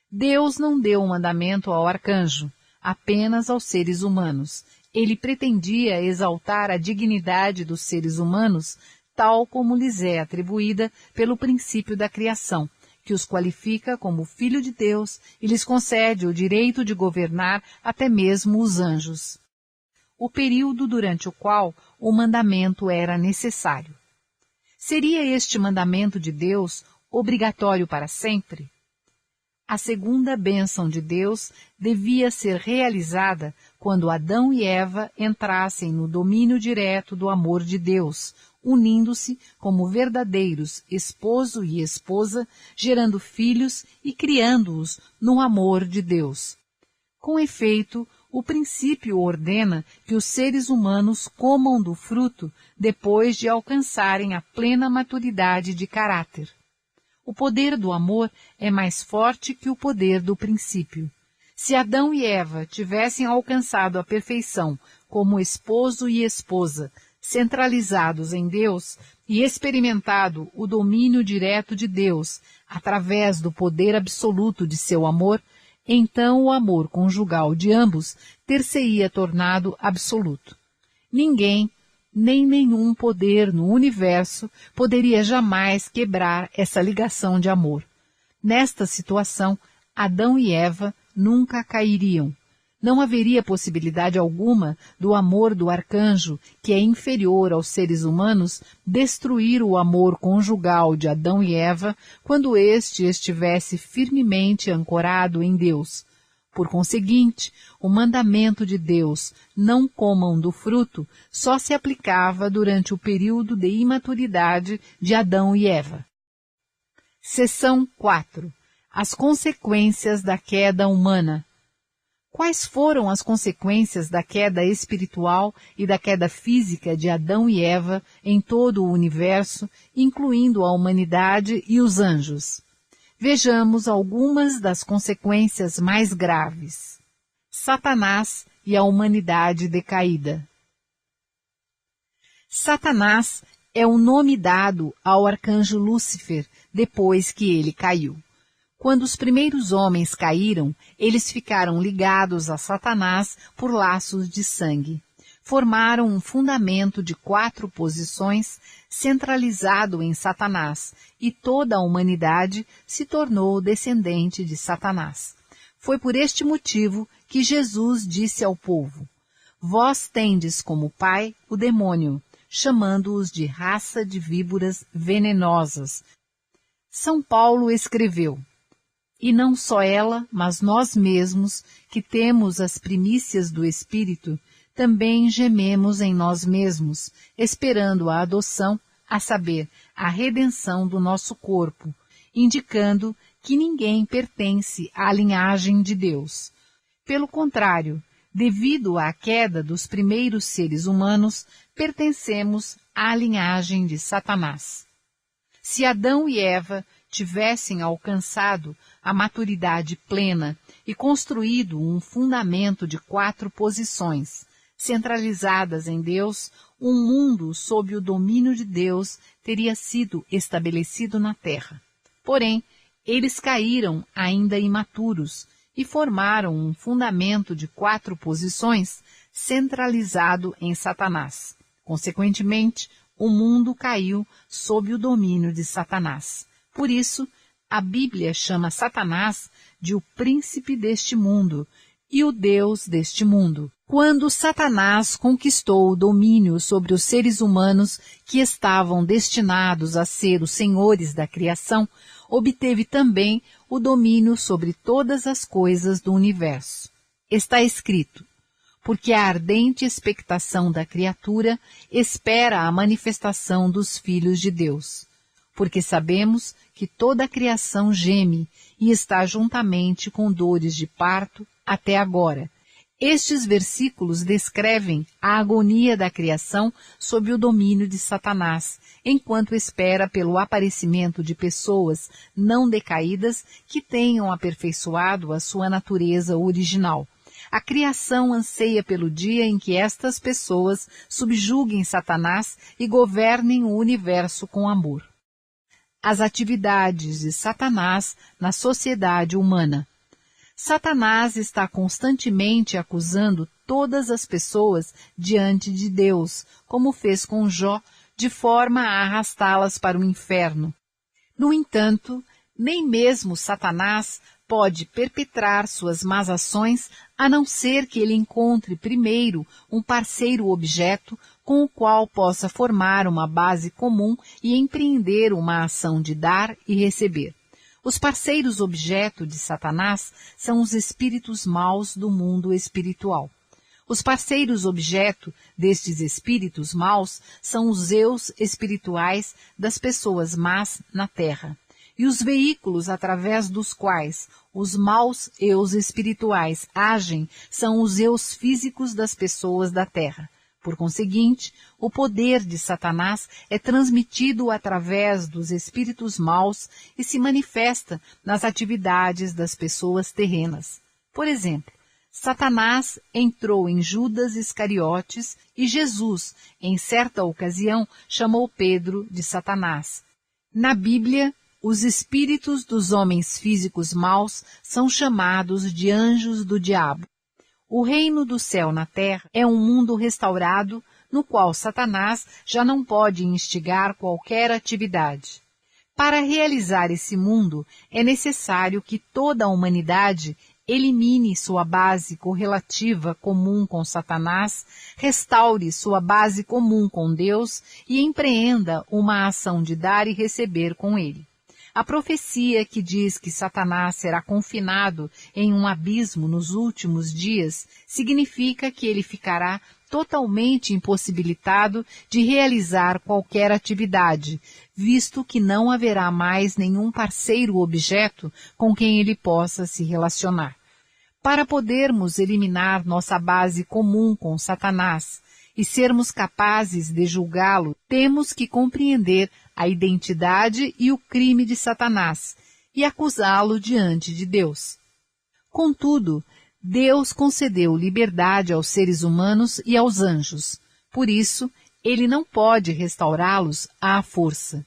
Deus não deu o mandamento ao arcanjo, apenas aos seres humanos. Ele pretendia exaltar a dignidade dos seres humanos, tal como lhes é atribuída pelo princípio da criação, que os qualifica como filho de Deus e lhes concede o direito de governar até mesmo os anjos. O período durante o qual o mandamento era necessário. Seria este mandamento de Deus obrigatório para sempre? A segunda bênção de Deus devia ser realizada quando Adão e Eva entrassem no domínio direto do amor de Deus, unindo-se como verdadeiros esposo e esposa, gerando filhos e criando-os no amor de Deus. Com efeito, o princípio ordena que os seres humanos comam do fruto depois de alcançarem a plena maturidade de caráter. O poder do amor é mais forte que o poder do princípio. Se Adão e Eva tivessem alcançado a perfeição como esposo e esposa, centralizados em Deus, e experimentado o domínio direto de Deus através do poder absoluto de seu amor, então o amor conjugal de ambos ter-se-ia tornado absoluto. Ninguém, nem nenhum poder no universo poderia jamais quebrar essa ligação de amor. Nesta situação, Adão e Eva nunca cairiam. Não haveria possibilidade alguma do amor do arcanjo, que é inferior aos seres humanos, destruir o amor conjugal de Adão e Eva quando este estivesse firmemente ancorado em Deus. Por conseguinte, o mandamento de Deus, não comam do fruto, só se aplicava durante o período de imaturidade de Adão e Eva. Seção 4. As consequências da queda humana. Quais foram as consequências da queda espiritual e da queda física de Adão e Eva em todo o universo, incluindo a humanidade e os anjos? Vejamos algumas das consequências mais graves. Satanás e a humanidade decaída. Satanás é o nome dado ao arcanjo Lúcifer depois que ele caiu. Quando os primeiros homens caíram, eles ficaram ligados a Satanás por laços de sangue. Formaram um fundamento de 4 posições centralizado em Satanás, e toda a humanidade se tornou descendente de Satanás. Foi por este motivo que Jesus disse ao povo: Vós tendes como pai o demônio, chamando-os de raça de víboras venenosas. São Paulo escreveu: E não só ela, mas nós mesmos, que temos as primícias do Espírito, também gememos em nós mesmos, esperando a adoção, a saber, a redenção do nosso corpo, indicando que ninguém pertence à linhagem de Deus. Pelo contrário, devido à queda dos primeiros seres humanos, pertencemos à linhagem de Satanás. Se Adão e Eva tivessem alcançado a maturidade plena e construído um fundamento de 4 posições, centralizadas em Deus, um mundo sob o domínio de Deus teria sido estabelecido na terra. Porém, eles caíram ainda imaturos e formaram um fundamento de 4 posições centralizado em Satanás. Consequentemente, o mundo caiu sob o domínio de Satanás. Por isso, a Bíblia chama Satanás de o príncipe deste mundo e o Deus deste mundo. Quando Satanás conquistou o domínio sobre os seres humanos que estavam destinados a ser os senhores da criação, obteve também o domínio sobre todas as coisas do universo. Está escrito: porque a ardente expectação da criatura espera a manifestação dos filhos de Deus. Porque sabemos que toda a criação geme e está juntamente com dores de parto até agora. Estes versículos descrevem a agonia da criação sob o domínio de Satanás, enquanto espera pelo aparecimento de pessoas não decaídas que tenham aperfeiçoado a sua natureza original. A criação anseia pelo dia em que estas pessoas subjuguem Satanás e governem o universo com amor. As atividades de Satanás na sociedade humana. Satanás está constantemente acusando todas as pessoas diante de Deus, como fez com Jó, de forma a arrastá-las para o inferno. No entanto, nem mesmo Satanás pode perpetrar suas más ações a não ser que ele encontre primeiro um parceiro objeto com o qual possa formar uma base comum e empreender uma ação de dar e receber. Os parceiros objeto de Satanás são os espíritos maus do mundo espiritual. Os parceiros objeto destes espíritos maus são os eus espirituais das pessoas más na terra. E os veículos através dos quais os maus eus espirituais agem são os eus físicos das pessoas da terra. Por conseguinte, o poder de Satanás é transmitido através dos espíritos maus e se manifesta nas atividades das pessoas terrenas. Por exemplo, Satanás entrou em Judas Iscariotes e Jesus, em certa ocasião, chamou Pedro de Satanás. Na Bíblia, os espíritos dos homens físicos maus são chamados de anjos do diabo. O reino do céu na terra é um mundo restaurado no qual Satanás já não pode instigar qualquer atividade. Para realizar esse mundo, é necessário que toda a humanidade elimine sua base correlativa comum com Satanás, restaure sua base comum com Deus e empreenda uma ação de dar e receber com ele. A profecia que diz que Satanás será confinado em um abismo nos últimos dias significa que ele ficará totalmente impossibilitado de realizar qualquer atividade, visto que não haverá mais nenhum parceiro objeto com quem ele possa se relacionar. Para podermos eliminar nossa base comum com Satanás e sermos capazes de julgá-lo, temos que compreender a identidade e o crime de Satanás e acusá-lo diante de Deus. Contudo, Deus concedeu liberdade aos seres humanos e aos anjos. Por isso, ele não pode restaurá-los à força.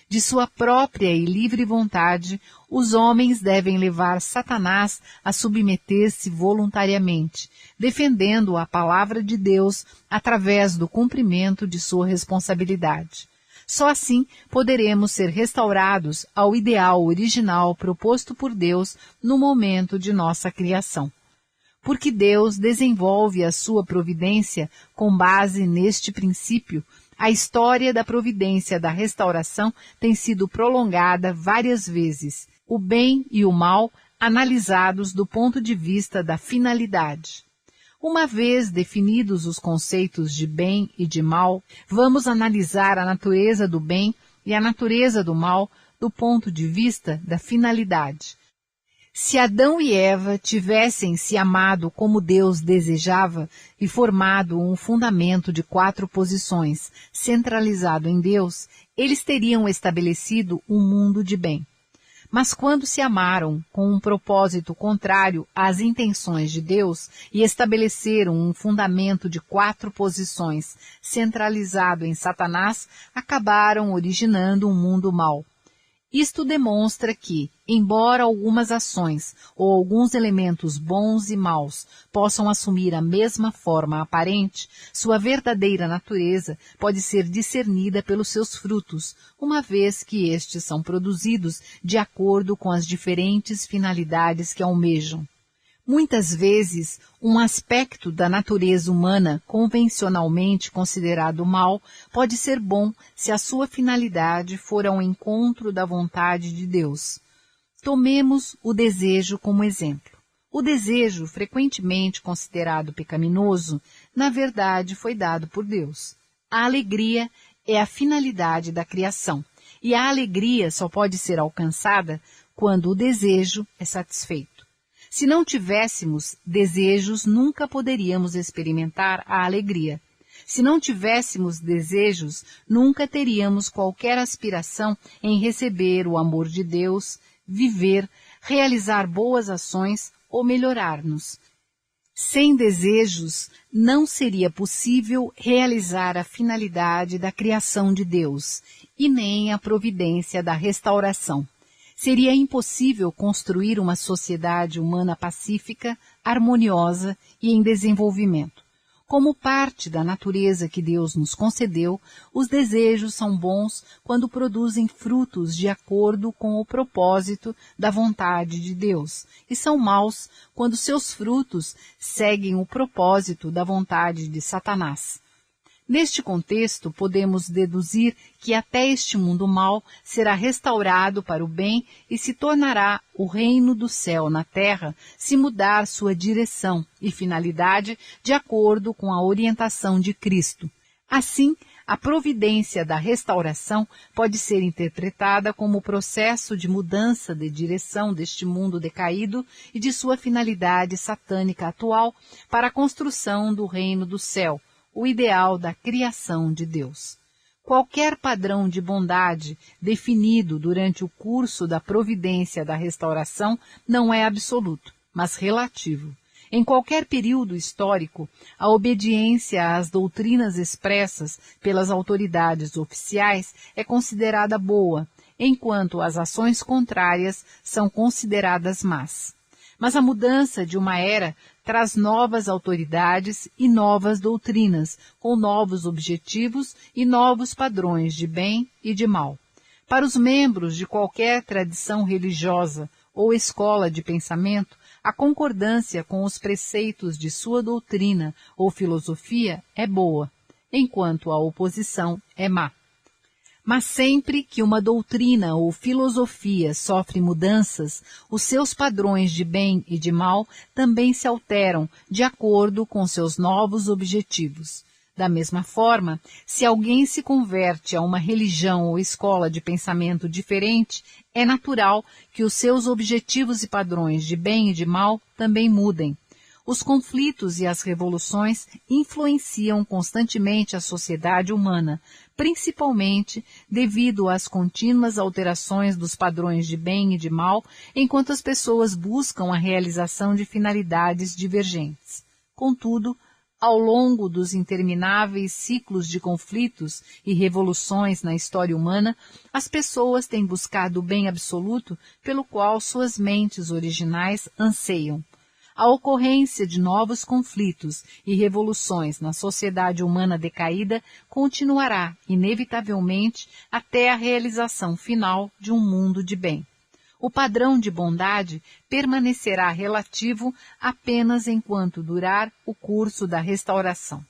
De sua própria e livre vontade, os homens devem levar Satanás a submeter-se voluntariamente, defendendo a palavra de Deus através do cumprimento de sua responsabilidade. Só assim poderemos ser restaurados ao ideal original proposto por Deus no momento de nossa criação. Porque Deus desenvolve a sua providência com base neste princípio, a história da providência da restauração tem sido prolongada várias vezes, o bem e o mal analisados do ponto de vista da finalidade. Uma vez definidos os conceitos de bem e de mal, vamos analisar a natureza do bem e a natureza do mal do ponto de vista da finalidade. Se Adão e Eva tivessem se amado como Deus desejava e formado um fundamento de 4 posições, centralizado em Deus, eles teriam estabelecido um mundo de bem. Mas quando se amaram com um propósito contrário às intenções de Deus e estabeleceram um fundamento de 4 posições, centralizado em Satanás, acabaram originando um mundo mau. Isto demonstra que, embora algumas ações ou alguns elementos bons e maus possam assumir a mesma forma aparente, sua verdadeira natureza pode ser discernida pelos seus frutos, uma vez que estes são produzidos de acordo com as diferentes finalidades que almejam. Muitas vezes, um aspecto da natureza humana convencionalmente considerado mal pode ser bom se a sua finalidade for ao encontro da vontade de Deus. Tomemos o desejo como exemplo. O desejo, frequentemente considerado pecaminoso, na verdade foi dado por Deus. A alegria é a finalidade da criação, e a alegria só pode ser alcançada quando o desejo é satisfeito. Se não tivéssemos desejos, nunca poderíamos experimentar a alegria. Se não tivéssemos desejos, nunca teríamos qualquer aspiração em receber o amor de Deus, viver, realizar boas ações ou melhorar-nos. Sem desejos, não seria possível realizar a finalidade da criação de Deus e nem a providência da restauração. Seria impossível construir uma sociedade humana pacífica, harmoniosa e em desenvolvimento. Como parte da natureza que Deus nos concedeu, os desejos são bons quando produzem frutos de acordo com o propósito da vontade de Deus, e são maus quando seus frutos seguem o propósito da vontade de Satanás. Neste contexto, podemos deduzir que até este mundo mau será restaurado para o bem e se tornará o reino do céu na terra se mudar sua direção e finalidade de acordo com a orientação de Cristo. Assim, a providência da restauração pode ser interpretada como o processo de mudança de direção deste mundo decaído e de sua finalidade satânica atual para a construção do reino do céu, o ideal da criação de Deus. Qualquer padrão de bondade definido durante o curso da providência da restauração não é absoluto, mas relativo. Em qualquer período histórico, a obediência às doutrinas expressas pelas autoridades oficiais é considerada boa, enquanto as ações contrárias são consideradas más. Mas a mudança de uma era traz novas autoridades e novas doutrinas, com novos objetivos e novos padrões de bem e de mal. Para os membros de qualquer tradição religiosa ou escola de pensamento, a concordância com os preceitos de sua doutrina ou filosofia é boa, enquanto a oposição é má. Mas sempre que uma doutrina ou filosofia sofre mudanças, os seus padrões de bem e de mal também se alteram de acordo com seus novos objetivos. Da mesma forma, se alguém se converte a uma religião ou escola de pensamento diferente, é natural que os seus objetivos e padrões de bem e de mal também mudem. Os conflitos e as revoluções influenciam constantemente a sociedade humana, principalmente devido às contínuas alterações dos padrões de bem e de mal, enquanto as pessoas buscam a realização de finalidades divergentes. Contudo, ao longo dos intermináveis ciclos de conflitos e revoluções na história humana, as pessoas têm buscado o bem absoluto pelo qual suas mentes originais anseiam. A ocorrência de novos conflitos e revoluções na sociedade humana decaída continuará, inevitavelmente, até a realização final de um mundo de bem. O padrão de bondade permanecerá relativo apenas enquanto durar o curso da restauração.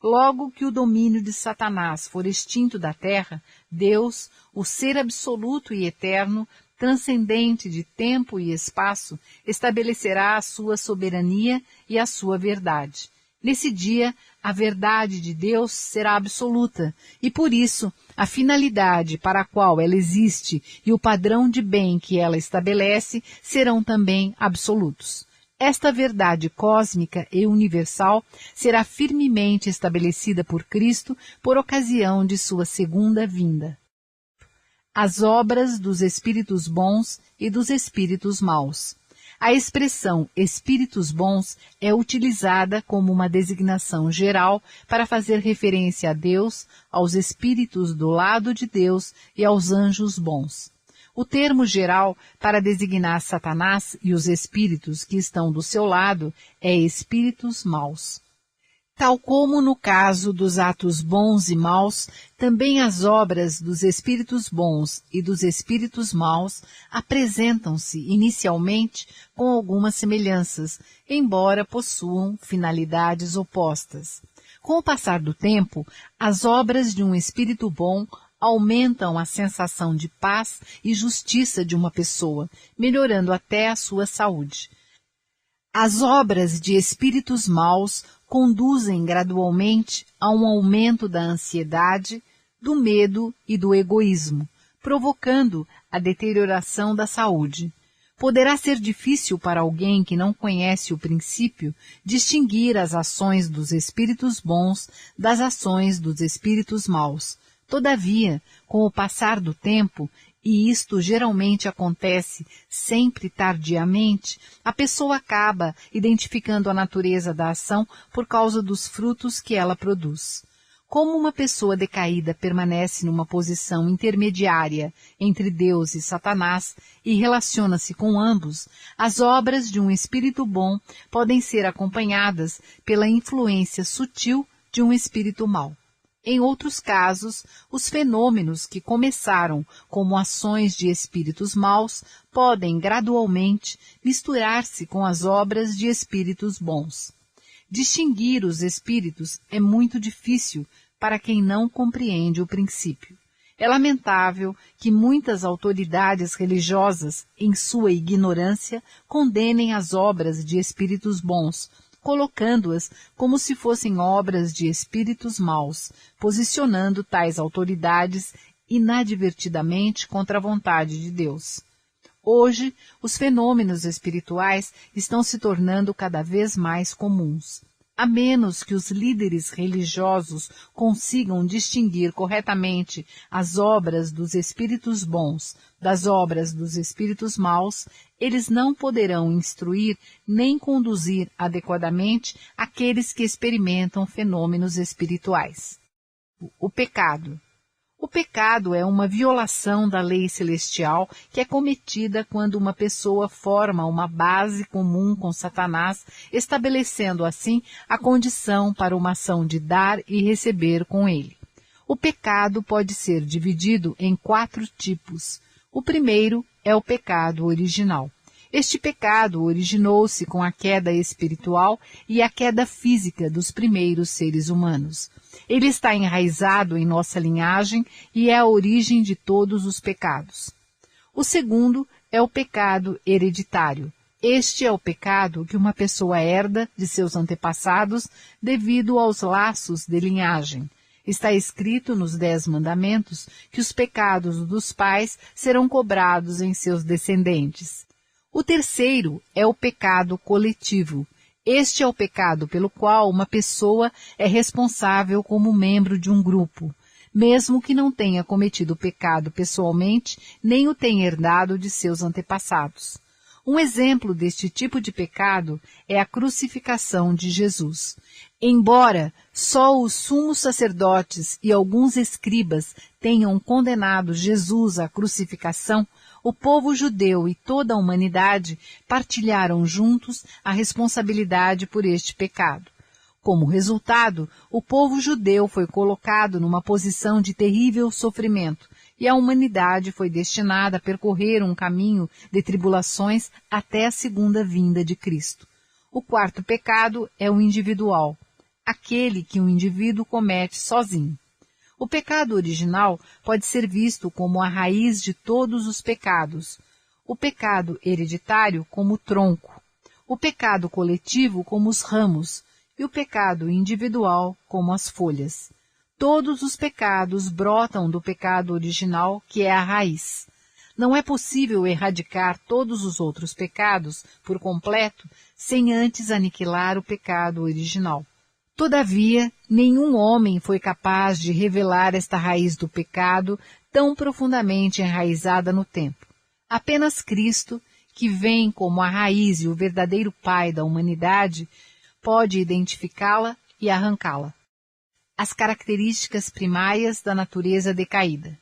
Logo que o domínio de Satanás for extinto da terra, Deus, o ser absoluto e eterno, transcendente de tempo e espaço, estabelecerá a sua soberania e a sua verdade. Nesse dia, a verdade de Deus será absoluta, e por isso, a finalidade para a qual ela existe e o padrão de bem que ela estabelece serão também absolutos. Esta verdade cósmica e universal será firmemente estabelecida por Cristo por ocasião de sua segunda vinda. As obras dos espíritos bons e dos espíritos maus. A expressão espíritos bons é utilizada como uma designação geral para fazer referência a Deus, aos espíritos do lado de Deus e aos anjos bons. O termo geral para designar Satanás e os espíritos que estão do seu lado é espíritos maus. Tal como no caso dos atos bons e maus, também as obras dos espíritos bons e dos espíritos maus apresentam-se inicialmente com algumas semelhanças, embora possuam finalidades opostas. Com o passar do tempo, as obras de um espírito bom aumentam a sensação de paz e justiça de uma pessoa, melhorando até a sua saúde. As obras de espíritos maus conduzem gradualmente a um aumento da ansiedade, do medo e do egoísmo, provocando a deterioração da saúde. Poderá ser difícil para alguém que não conhece o princípio distinguir as ações dos espíritos bons das ações dos espíritos maus. Todavia, com o passar do tempo, e isto geralmente acontece sempre tardiamente, a pessoa acaba identificando a natureza da ação por causa dos frutos que ela produz. Como uma pessoa decaída permanece numa posição intermediária entre Deus e Satanás e relaciona-se com ambos, as obras de um espírito bom podem ser acompanhadas pela influência sutil de um espírito mau. Em outros casos, os fenômenos que começaram como ações de espíritos maus podem gradualmente misturar-se com as obras de espíritos bons. Distinguir os espíritos é muito difícil para quem não compreende o princípio. É lamentável que muitas autoridades religiosas, em sua ignorância, condenem as obras de espíritos bons, colocando-as como se fossem obras de espíritos maus, posicionando tais autoridades inadvertidamente contra a vontade de Deus. Hoje, os fenômenos espirituais estão se tornando cada vez mais comuns. A menos que os líderes religiosos consigam distinguir corretamente as obras dos espíritos bons das obras dos espíritos maus, eles não poderão instruir nem conduzir adequadamente aqueles que experimentam fenômenos espirituais. O pecado. O pecado é uma violação da lei celestial que é cometida quando uma pessoa forma uma base comum com Satanás, estabelecendo assim a condição para uma ação de dar e receber com ele. O pecado pode ser dividido em 4 tipos. O primeiro é o pecado original. Este pecado originou-se com a queda espiritual e a queda física dos primeiros seres humanos. Ele está enraizado em nossa linhagem e é a origem de todos os pecados. O segundo é o pecado hereditário. Este é o pecado que uma pessoa herda de seus antepassados devido aos laços de linhagem. Está escrito nos 10 mandamentos que os pecados dos pais serão cobrados em seus descendentes. O terceiro é o pecado coletivo. Este é o pecado pelo qual uma pessoa é responsável como membro de um grupo, mesmo que não tenha cometido o pecado pessoalmente, nem o tenha herdado de seus antepassados. Um exemplo deste tipo de pecado é a crucificação de Jesus. Embora só os sumos sacerdotes e alguns escribas tenham condenado Jesus à crucificação, o povo judeu e toda a humanidade partilharam juntos a responsabilidade por este pecado. Como resultado, o povo judeu foi colocado numa posição de terrível sofrimento e a humanidade foi destinada a percorrer um caminho de tribulações até a segunda vinda de Cristo. O quarto pecado é o individual, aquele que um indivíduo comete sozinho. O pecado original pode ser visto como a raiz de todos os pecados, o pecado hereditário como o tronco, o pecado coletivo como os ramos e o pecado individual como as folhas. Todos os pecados brotam do pecado original, que é a raiz. Não é possível erradicar todos os outros pecados por completo sem antes aniquilar o pecado original. Todavia, nenhum homem foi capaz de revelar esta raiz do pecado tão profundamente enraizada no tempo. Apenas Cristo, que vem como a raiz e o verdadeiro pai da humanidade, pode identificá-la e arrancá-la. As características primárias da natureza decaída.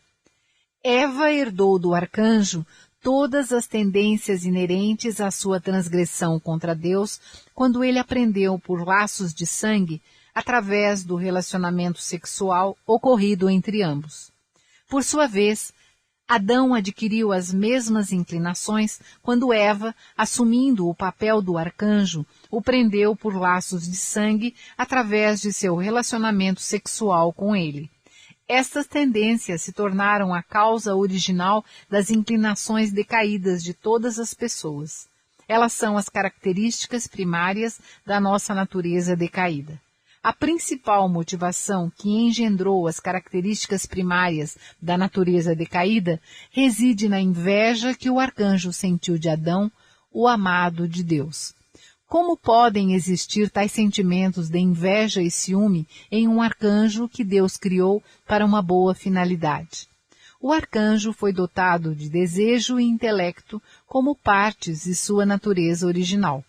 Eva herdou do arcanjo todas as tendências inerentes à sua transgressão contra Deus quando ele aprendeu por laços de sangue através do relacionamento sexual ocorrido entre ambos. Por sua vez, Adão adquiriu as mesmas inclinações quando Eva, assumindo o papel do arcanjo, o prendeu por laços de sangue através de seu relacionamento sexual com ele. Estas tendências se tornaram a causa original das inclinações decaídas de todas as pessoas. Elas são as características primárias da nossa natureza decaída. A principal motivação que engendrou as características primárias da natureza decaída reside na inveja que o arcanjo sentiu de Adão, o amado de Deus. Como podem existir tais sentimentos de inveja e ciúme em um arcanjo que Deus criou para uma boa finalidade? O arcanjo foi dotado de desejo e intelecto como partes de sua natureza original.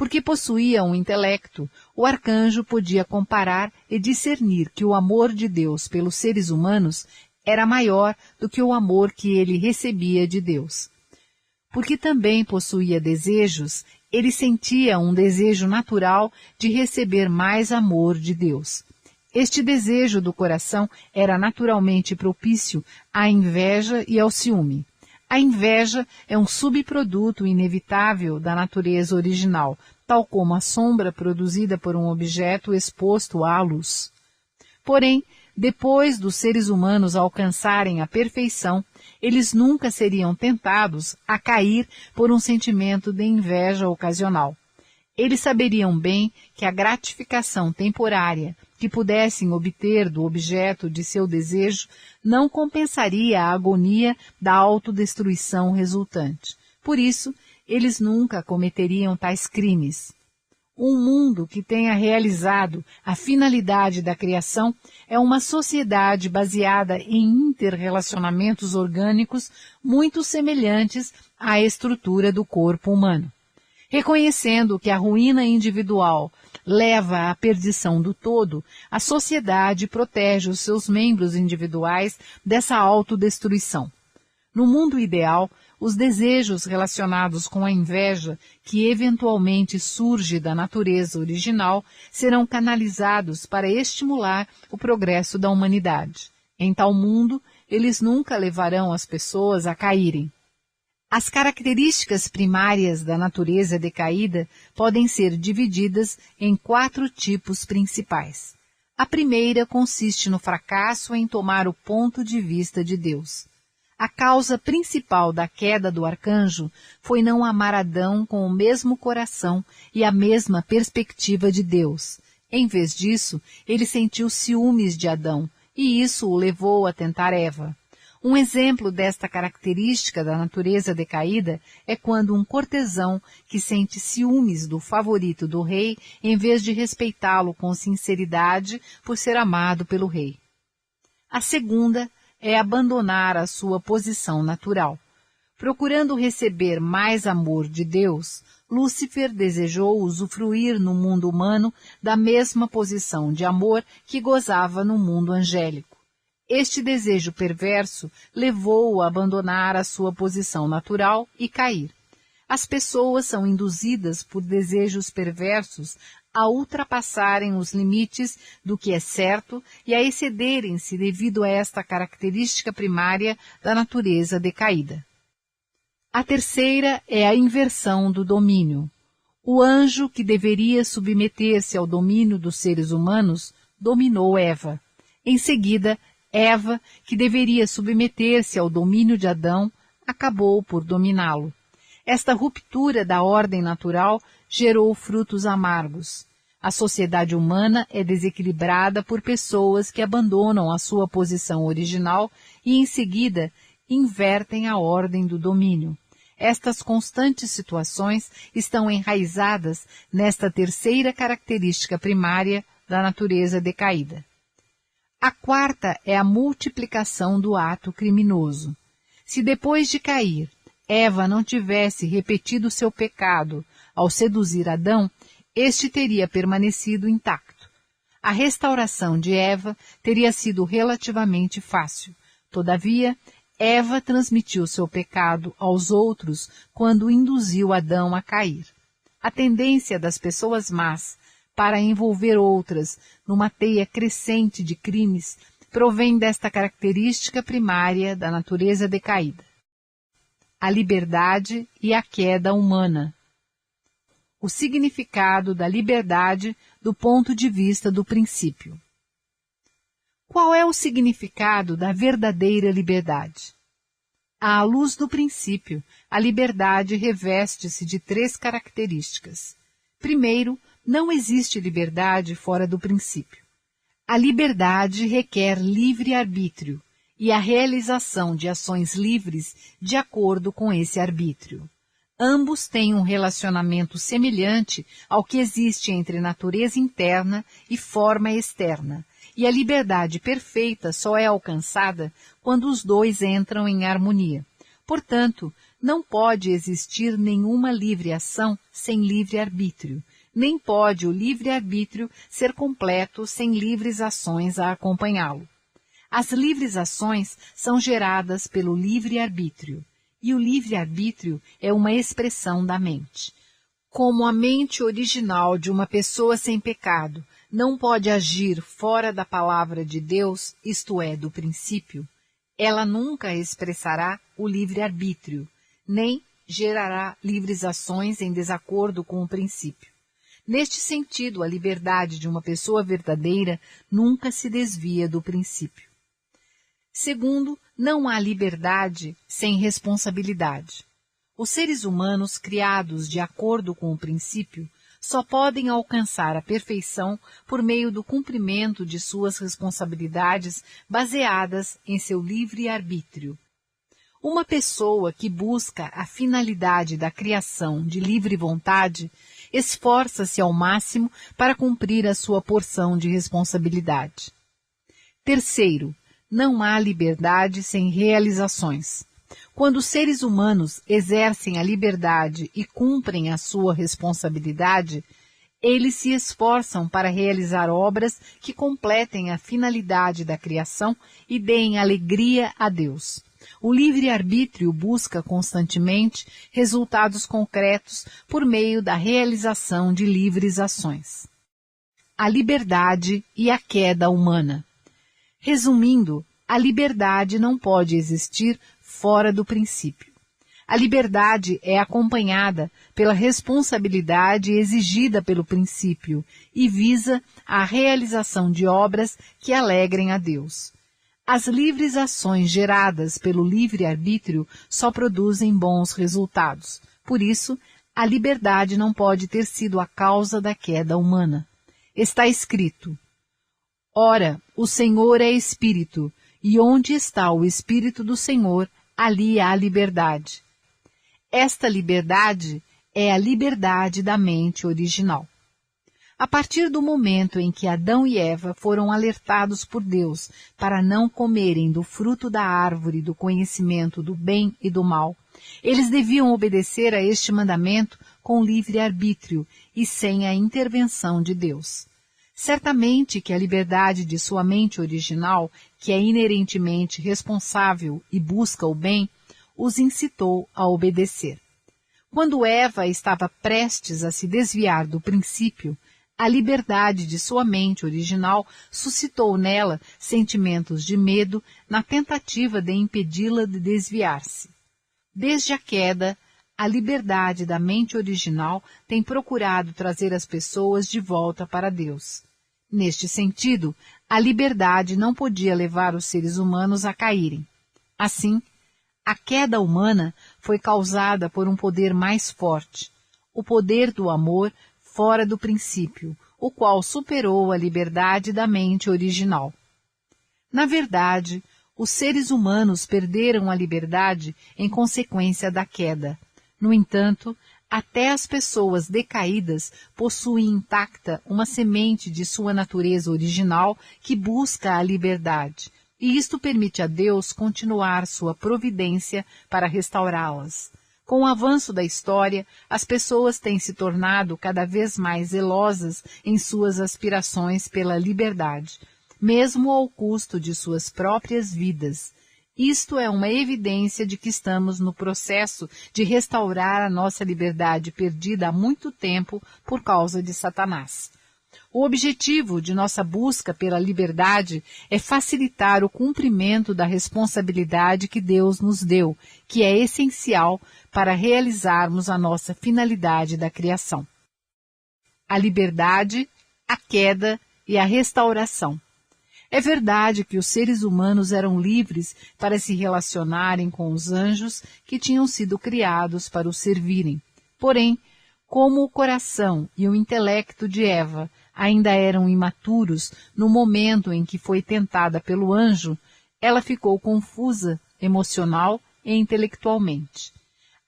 Porque possuía um intelecto, o arcanjo podia comparar e discernir que o amor de Deus pelos seres humanos era maior do que o amor que ele recebia de Deus. Porque também possuía desejos, ele sentia um desejo natural de receber mais amor de Deus. Este desejo do coração era naturalmente propício à inveja e ao ciúme. A inveja é um subproduto inevitável da natureza original, tal como a sombra produzida por um objeto exposto à luz. Porém, depois dos seres humanos alcançarem a perfeição, eles nunca seriam tentados a cair por um sentimento de inveja ocasional. Eles saberiam bem que a gratificação temporária que pudessem obter do objeto de seu desejo não compensaria a agonia da autodestruição resultante. Por isso, eles nunca cometeriam tais crimes. Um mundo que tenha realizado a finalidade da criação é uma sociedade baseada em interrelacionamentos orgânicos muito semelhantes à estrutura do corpo humano. Reconhecendo que a ruína individual leva à perdição do todo, a sociedade protege os seus membros individuais dessa autodestruição. No mundo ideal, os desejos relacionados com a inveja, que eventualmente surge da natureza original, serão canalizados para estimular o progresso da humanidade. Em tal mundo, eles nunca levarão as pessoas a caírem. As características primárias da natureza decaída podem ser divididas em 4 tipos principais. A primeira consiste no fracasso em tomar o ponto de vista de Deus. A causa principal da queda do arcanjo foi não amar Adão com o mesmo coração e a mesma perspectiva de Deus. Em vez disso, ele sentiu ciúmes de Adão, e isso o levou a tentar Eva. Um exemplo desta característica da natureza decaída é quando um cortesão que sente ciúmes do favorito do rei, em vez de respeitá-lo com sinceridade por ser amado pelo rei. A segunda é abandonar a sua posição natural. Procurando receber mais amor de Deus, Lúcifer desejou usufruir no mundo humano da mesma posição de amor que gozava no mundo angélico. Este desejo perverso levou-o a abandonar a sua posição natural e cair. As pessoas são induzidas por desejos perversos a ultrapassarem os limites do que é certo e a excederem-se devido a esta característica primária da natureza decaída. A terceira é a inversão do domínio. O anjo que deveria submeter-se ao domínio dos seres humanos dominou Eva. Em seguida, Eva, que deveria submeter-se ao domínio de Adão, acabou por dominá-lo. Esta ruptura da ordem natural gerou frutos amargos. A sociedade humana é desequilibrada por pessoas que abandonam a sua posição original e, em seguida, invertem a ordem do domínio. Estas constantes situações estão enraizadas nesta terceira característica primária da natureza decaída. A quarta é a multiplicação do ato criminoso. Se depois de cair, Eva não tivesse repetido seu pecado ao seduzir Adão, este teria permanecido intacto. A restauração de Eva teria sido relativamente fácil. Todavia, Eva transmitiu seu pecado aos outros quando induziu Adão a cair. A tendência das pessoas más para envolver outras numa teia crescente de crimes provém desta característica primária da natureza decaída. A liberdade e a queda humana. O significado da liberdade do ponto de vista do princípio. Qual é o significado da verdadeira liberdade? À luz do princípio, a liberdade reveste-se de 3 características. Primeiro, não existe liberdade fora do princípio. A liberdade requer livre-arbítrio e a realização de ações livres de acordo com esse arbítrio. Ambos têm um relacionamento semelhante ao que existe entre natureza interna e forma externa, e a liberdade perfeita só é alcançada quando os dois entram em harmonia. Portanto, Não pode existir nenhuma livre ação sem livre-arbítrio, nem pode o livre-arbítrio ser completo sem livres ações a acompanhá-lo. As livres ações são geradas pelo livre-arbítrio, e o livre-arbítrio é uma expressão da mente. Como a mente original de uma pessoa sem pecado não pode agir fora da palavra de Deus, isto é, do princípio, ela nunca expressará o livre-arbítrio, nem gerará livres ações em desacordo com o princípio. Neste sentido, a liberdade de uma pessoa verdadeira nunca se desvia do princípio. Segundo, não há liberdade sem responsabilidade. Os seres humanos criados de acordo com o princípio só podem alcançar a perfeição por meio do cumprimento de suas responsabilidades baseadas em seu livre-arbítrio. Uma pessoa que busca a finalidade da criação de livre vontade esforça-se ao máximo para cumprir a sua porção de responsabilidade. Terceiro, não há liberdade sem realizações. Quando os seres humanos exercem a liberdade e cumprem a sua responsabilidade, eles se esforçam para realizar obras que completem a finalidade da criação e deem alegria a Deus. O livre-arbítrio busca constantemente resultados concretos por meio da realização de livres ações. A liberdade e a queda humana. Resumindo, a liberdade não pode existir fora do princípio. A liberdade é acompanhada pela responsabilidade exigida pelo princípio e visa a realização de obras que alegrem a Deus. As livres ações geradas pelo livre-arbítrio só produzem bons resultados. Por isso, a liberdade não pode ter sido a causa da queda humana. Está escrito: Ora, o Senhor é Espírito, e onde está o Espírito do Senhor, ali há liberdade. Esta liberdade é a liberdade da mente original. A partir do momento em que Adão e Eva foram alertados por Deus para não comerem do fruto da árvore do conhecimento do bem e do mal, eles deviam obedecer a este mandamento com livre-arbítrio e sem a intervenção de Deus. Certamente que a liberdade de sua mente original, que é inerentemente responsável e busca o bem, os incitou a obedecer. Quando Eva estava prestes a se desviar do princípio, a liberdade de sua mente original suscitou nela sentimentos de medo na tentativa de impedi-la de desviar-se. Desde a queda, a liberdade da mente original tem procurado trazer as pessoas de volta para Deus. Neste sentido, a liberdade não podia levar os seres humanos a caírem. Assim, a queda humana foi causada por um poder mais forte, o poder do amor fora do princípio, o qual superou a liberdade da mente original. Na verdade, os seres humanos perderam a liberdade em consequência da queda. No entanto, até as pessoas decaídas possuem intacta uma semente de sua natureza original que busca a liberdade, e isto permite a Deus continuar sua providência para restaurá-las. Com o avanço da história, as pessoas têm se tornado cada vez mais zelosas em suas aspirações pela liberdade, mesmo ao custo de suas próprias vidas. Isto é uma evidência de que estamos no processo de restaurar a nossa liberdade perdida há muito tempo por causa de Satanás. O objetivo de nossa busca pela liberdade é facilitar o cumprimento da responsabilidade que Deus nos deu, que é essencial para realizarmos a nossa finalidade da criação. A liberdade, a queda e a restauração. É verdade que os seres humanos eram livres para se relacionarem com os anjos que tinham sido criados para os servirem. Porém, como o coração e o intelecto de Eva ainda eram imaturos no momento em que foi tentada pelo anjo, ela ficou confusa, emocional e intelectualmente.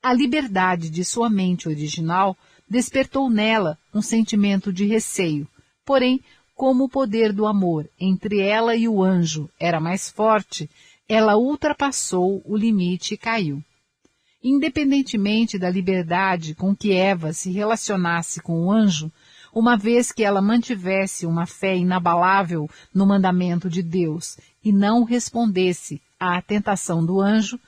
A liberdade de sua mente original despertou nela um sentimento de receio, porém, como o poder do amor entre ela e o anjo era mais forte, ela ultrapassou o limite e caiu. Independentemente da liberdade com que Eva se relacionasse com o anjo, uma vez que ela mantivesse uma fé inabalável no mandamento de Deus e não respondesse à tentação do anjo,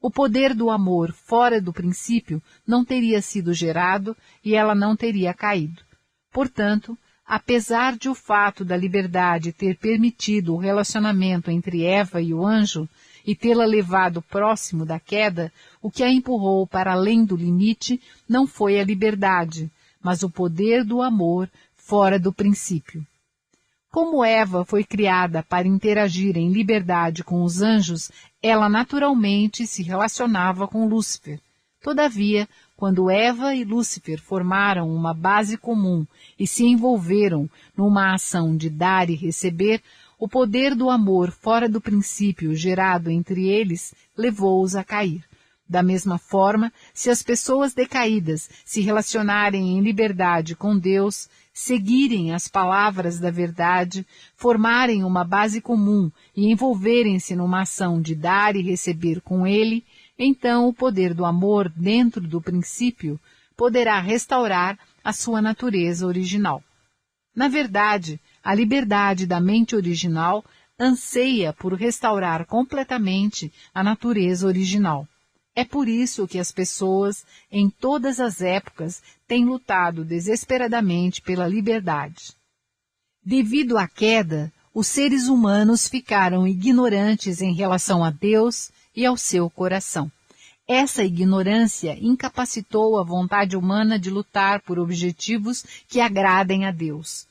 o poder do amor fora do princípio não teria sido gerado e ela não teria caído. Portanto, apesar de o fato da liberdade ter permitido o relacionamento entre Eva e o anjo e tê-la levado próximo da queda, o que a empurrou para além do limite não foi a liberdade, mas o poder do amor fora do princípio. Como Eva foi criada para interagir em liberdade com os anjos, ela naturalmente se relacionava com Lúcifer. Todavia, quando Eva e Lúcifer formaram uma base comum e se envolveram numa ação de dar e receber, o poder do amor fora do princípio gerado entre eles levou-os a cair. Da mesma forma, se as pessoas decaídas se relacionarem em liberdade com Deus, seguirem as palavras da verdade, formarem uma base comum e envolverem-se numa ação de dar e receber com Ele, então o poder do amor dentro do princípio poderá restaurar a sua natureza original. Na verdade, a liberdade da mente original anseia por restaurar completamente a natureza original. É por isso que as pessoas, em todas as épocas, têm lutado desesperadamente pela liberdade. Devido à queda, os seres humanos ficaram ignorantes em relação a Deus e ao seu coração. Essa ignorância incapacitou a vontade humana de lutar por objetivos que agradem a Deus.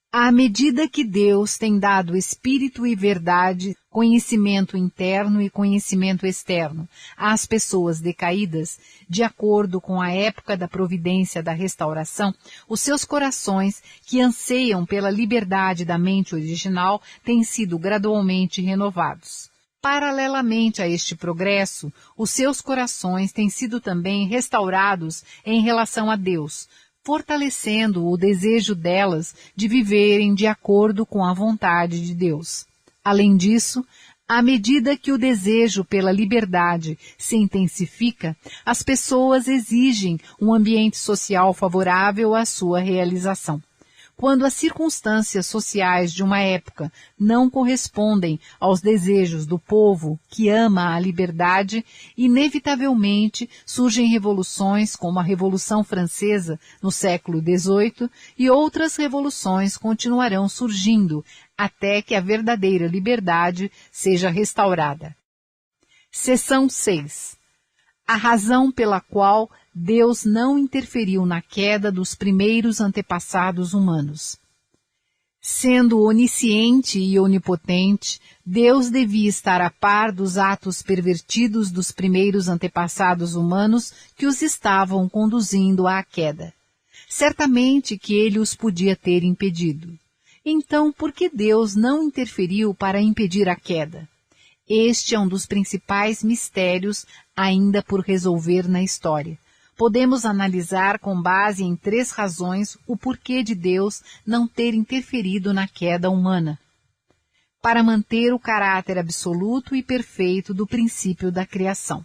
À medida que Deus tem dado espírito e verdade, conhecimento interno e conhecimento externo às pessoas decaídas, de acordo com a época da providência da restauração, os seus corações, que anseiam pela liberdade da mente original, têm sido gradualmente renovados. Paralelamente a este progresso, os seus corações têm sido também restaurados em relação a Deus, fortalecendo o desejo delas de viverem de acordo com a vontade de Deus. Além disso, à medida que o desejo pela liberdade se intensifica, as pessoas exigem um ambiente social favorável à sua realização. Quando as circunstâncias sociais de uma época não correspondem aos desejos do povo que ama a liberdade, inevitavelmente surgem revoluções como a Revolução Francesa no século XVIII e outras revoluções continuarão surgindo até que a verdadeira liberdade seja restaurada. Seção 6. A razão pela qual Deus não interferiu na queda dos primeiros antepassados humanos. Sendo onisciente e onipotente, Deus devia estar a par dos atos pervertidos dos primeiros antepassados humanos que os estavam conduzindo à queda. Certamente que ele os podia ter impedido. Então, por que Deus não interferiu para impedir a queda? Este é um dos principais mistérios ainda por resolver na história. Podemos analisar com base em 3 razões o porquê de Deus não ter interferido na queda humana. Para manter o caráter absoluto e perfeito do princípio da criação.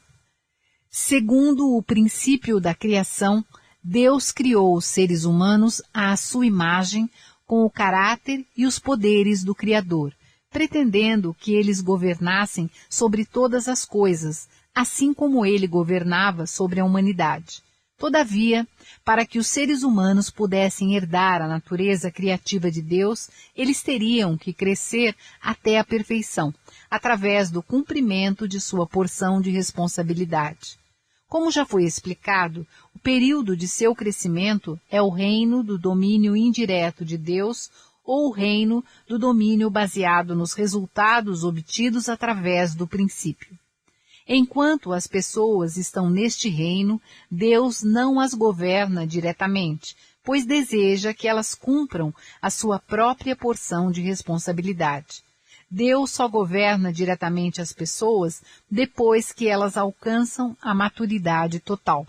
Segundo o princípio da criação, Deus criou os seres humanos à sua imagem, com o caráter e os poderes do Criador, pretendendo que eles governassem sobre todas as coisas, assim como ele governava sobre a humanidade. Todavia, para que os seres humanos pudessem herdar a natureza criativa de Deus, eles teriam que crescer até a perfeição, através do cumprimento de sua porção de responsabilidade. Como já foi explicado, o período de seu crescimento é o reino do domínio indireto de Deus ou o reino do domínio baseado nos resultados obtidos através do princípio. Enquanto as pessoas estão neste reino, Deus não as governa diretamente, pois deseja que elas cumpram a sua própria porção de responsabilidade. Deus só governa diretamente as pessoas depois que elas alcançam a maturidade total.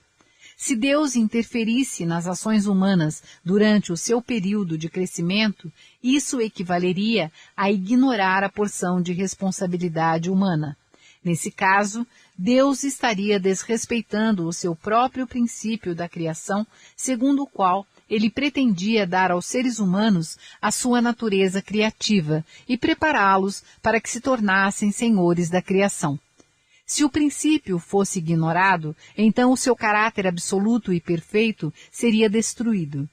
Se Deus interferisse nas ações humanas durante o seu período de crescimento, isso equivaleria a ignorar a porção de responsabilidade humana. Nesse caso, Deus estaria desrespeitando o seu próprio princípio da criação, segundo o qual ele pretendia dar aos seres humanos a sua natureza criativa e prepará-los para que se tornassem senhores da criação. Se o princípio fosse ignorado, então o seu caráter absoluto e perfeito seria destruído.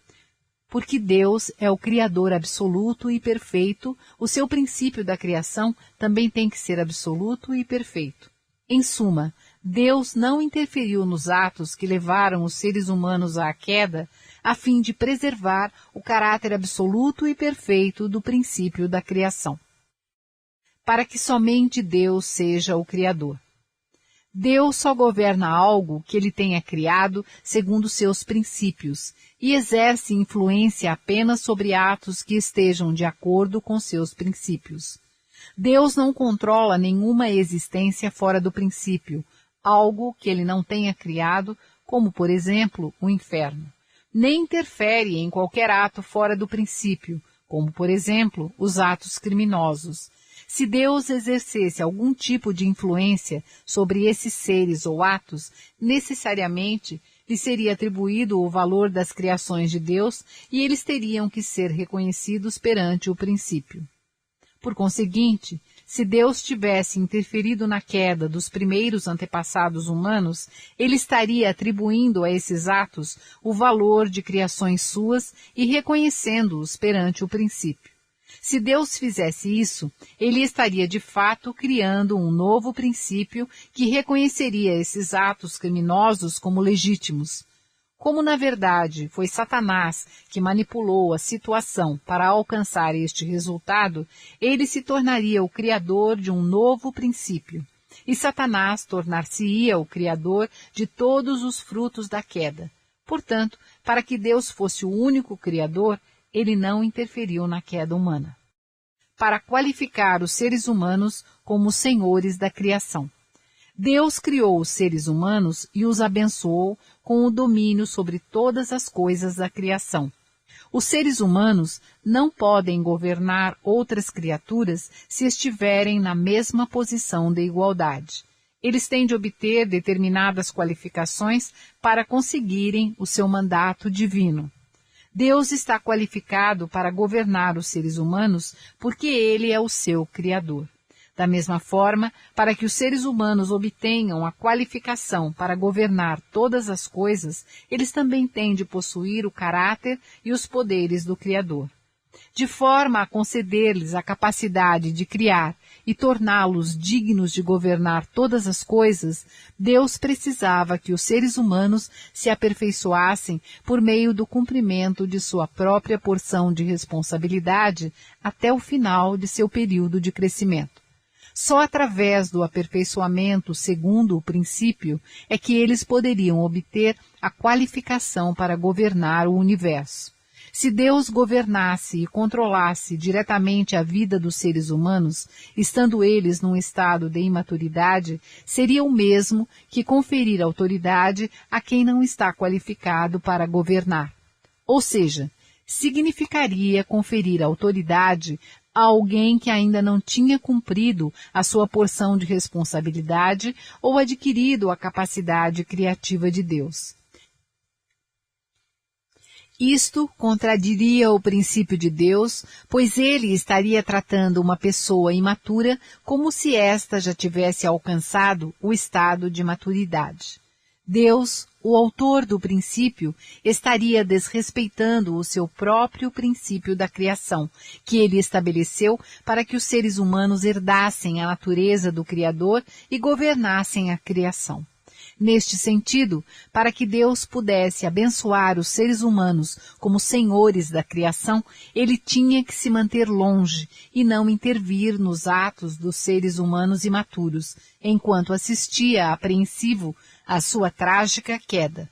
Porque Deus é o Criador absoluto e perfeito, o seu princípio da criação também tem que ser absoluto e perfeito. Em suma, Deus não interferiu nos atos que levaram os seres humanos à queda, a fim de preservar o caráter absoluto e perfeito do princípio da criação. Para que somente Deus seja o Criador. Deus só governa algo que ele tenha criado segundo seus princípios e exerce influência apenas sobre atos que estejam de acordo com seus princípios. Deus não controla nenhuma existência fora do princípio, algo que ele não tenha criado, como, por exemplo, o inferno. Nem interfere em qualquer ato fora do princípio, como, por exemplo, os atos criminosos. Se Deus exercesse algum tipo de influência sobre esses seres ou atos, necessariamente lhe seria atribuído o valor das criações de Deus e eles teriam que ser reconhecidos perante o princípio. Por conseguinte, se Deus tivesse interferido na queda dos primeiros antepassados humanos, ele estaria atribuindo a esses atos o valor de criações suas e reconhecendo-os perante o princípio. Se Deus fizesse isso, ele estaria de fato criando um novo princípio que reconheceria esses atos criminosos como legítimos. Como, na verdade, foi Satanás que manipulou a situação para alcançar este resultado, ele se tornaria o criador de um novo princípio. E Satanás tornar-se-ia o criador de todos os frutos da queda. Portanto, para que Deus fosse o único criador, ele não interferiu na queda humana. Para qualificar os seres humanos como senhores da criação. Deus criou os seres humanos e os abençoou com o domínio sobre todas as coisas da criação. Os seres humanos não podem governar outras criaturas se estiverem na mesma posição de igualdade. Eles têm de obter determinadas qualificações para conseguirem o seu mandato divino. Deus está qualificado para governar os seres humanos porque ele é o seu Criador. Da mesma forma, para que os seres humanos obtenham a qualificação para governar todas as coisas, eles também têm de possuir o caráter e os poderes do Criador. De forma a conceder-lhes a capacidade de criar e torná-los dignos de governar todas as coisas, Deus precisava que os seres humanos se aperfeiçoassem por meio do cumprimento de sua própria porção de responsabilidade até o final de seu período de crescimento. Só através do aperfeiçoamento segundo o princípio é que eles poderiam obter a qualificação para governar o universo. Se Deus governasse e controlasse diretamente a vida dos seres humanos, estando eles num estado de imaturidade, seria o mesmo que conferir autoridade a quem não está qualificado para governar. Ou seja, significaria conferir autoridade a alguém que ainda não tinha cumprido a sua porção de responsabilidade ou adquirido a capacidade criativa de Deus. Isto contradiria o princípio de Deus, pois ele estaria tratando uma pessoa imatura como se esta já tivesse alcançado o estado de maturidade. Deus, o autor do princípio, estaria desrespeitando o seu próprio princípio da criação, que ele estabeleceu para que os seres humanos herdassem a natureza do Criador e governassem a criação. Neste sentido, para que Deus pudesse abençoar os seres humanos como senhores da criação, ele tinha que se manter longe e não intervir nos atos dos seres humanos imaturos, enquanto assistia apreensivo à sua trágica queda.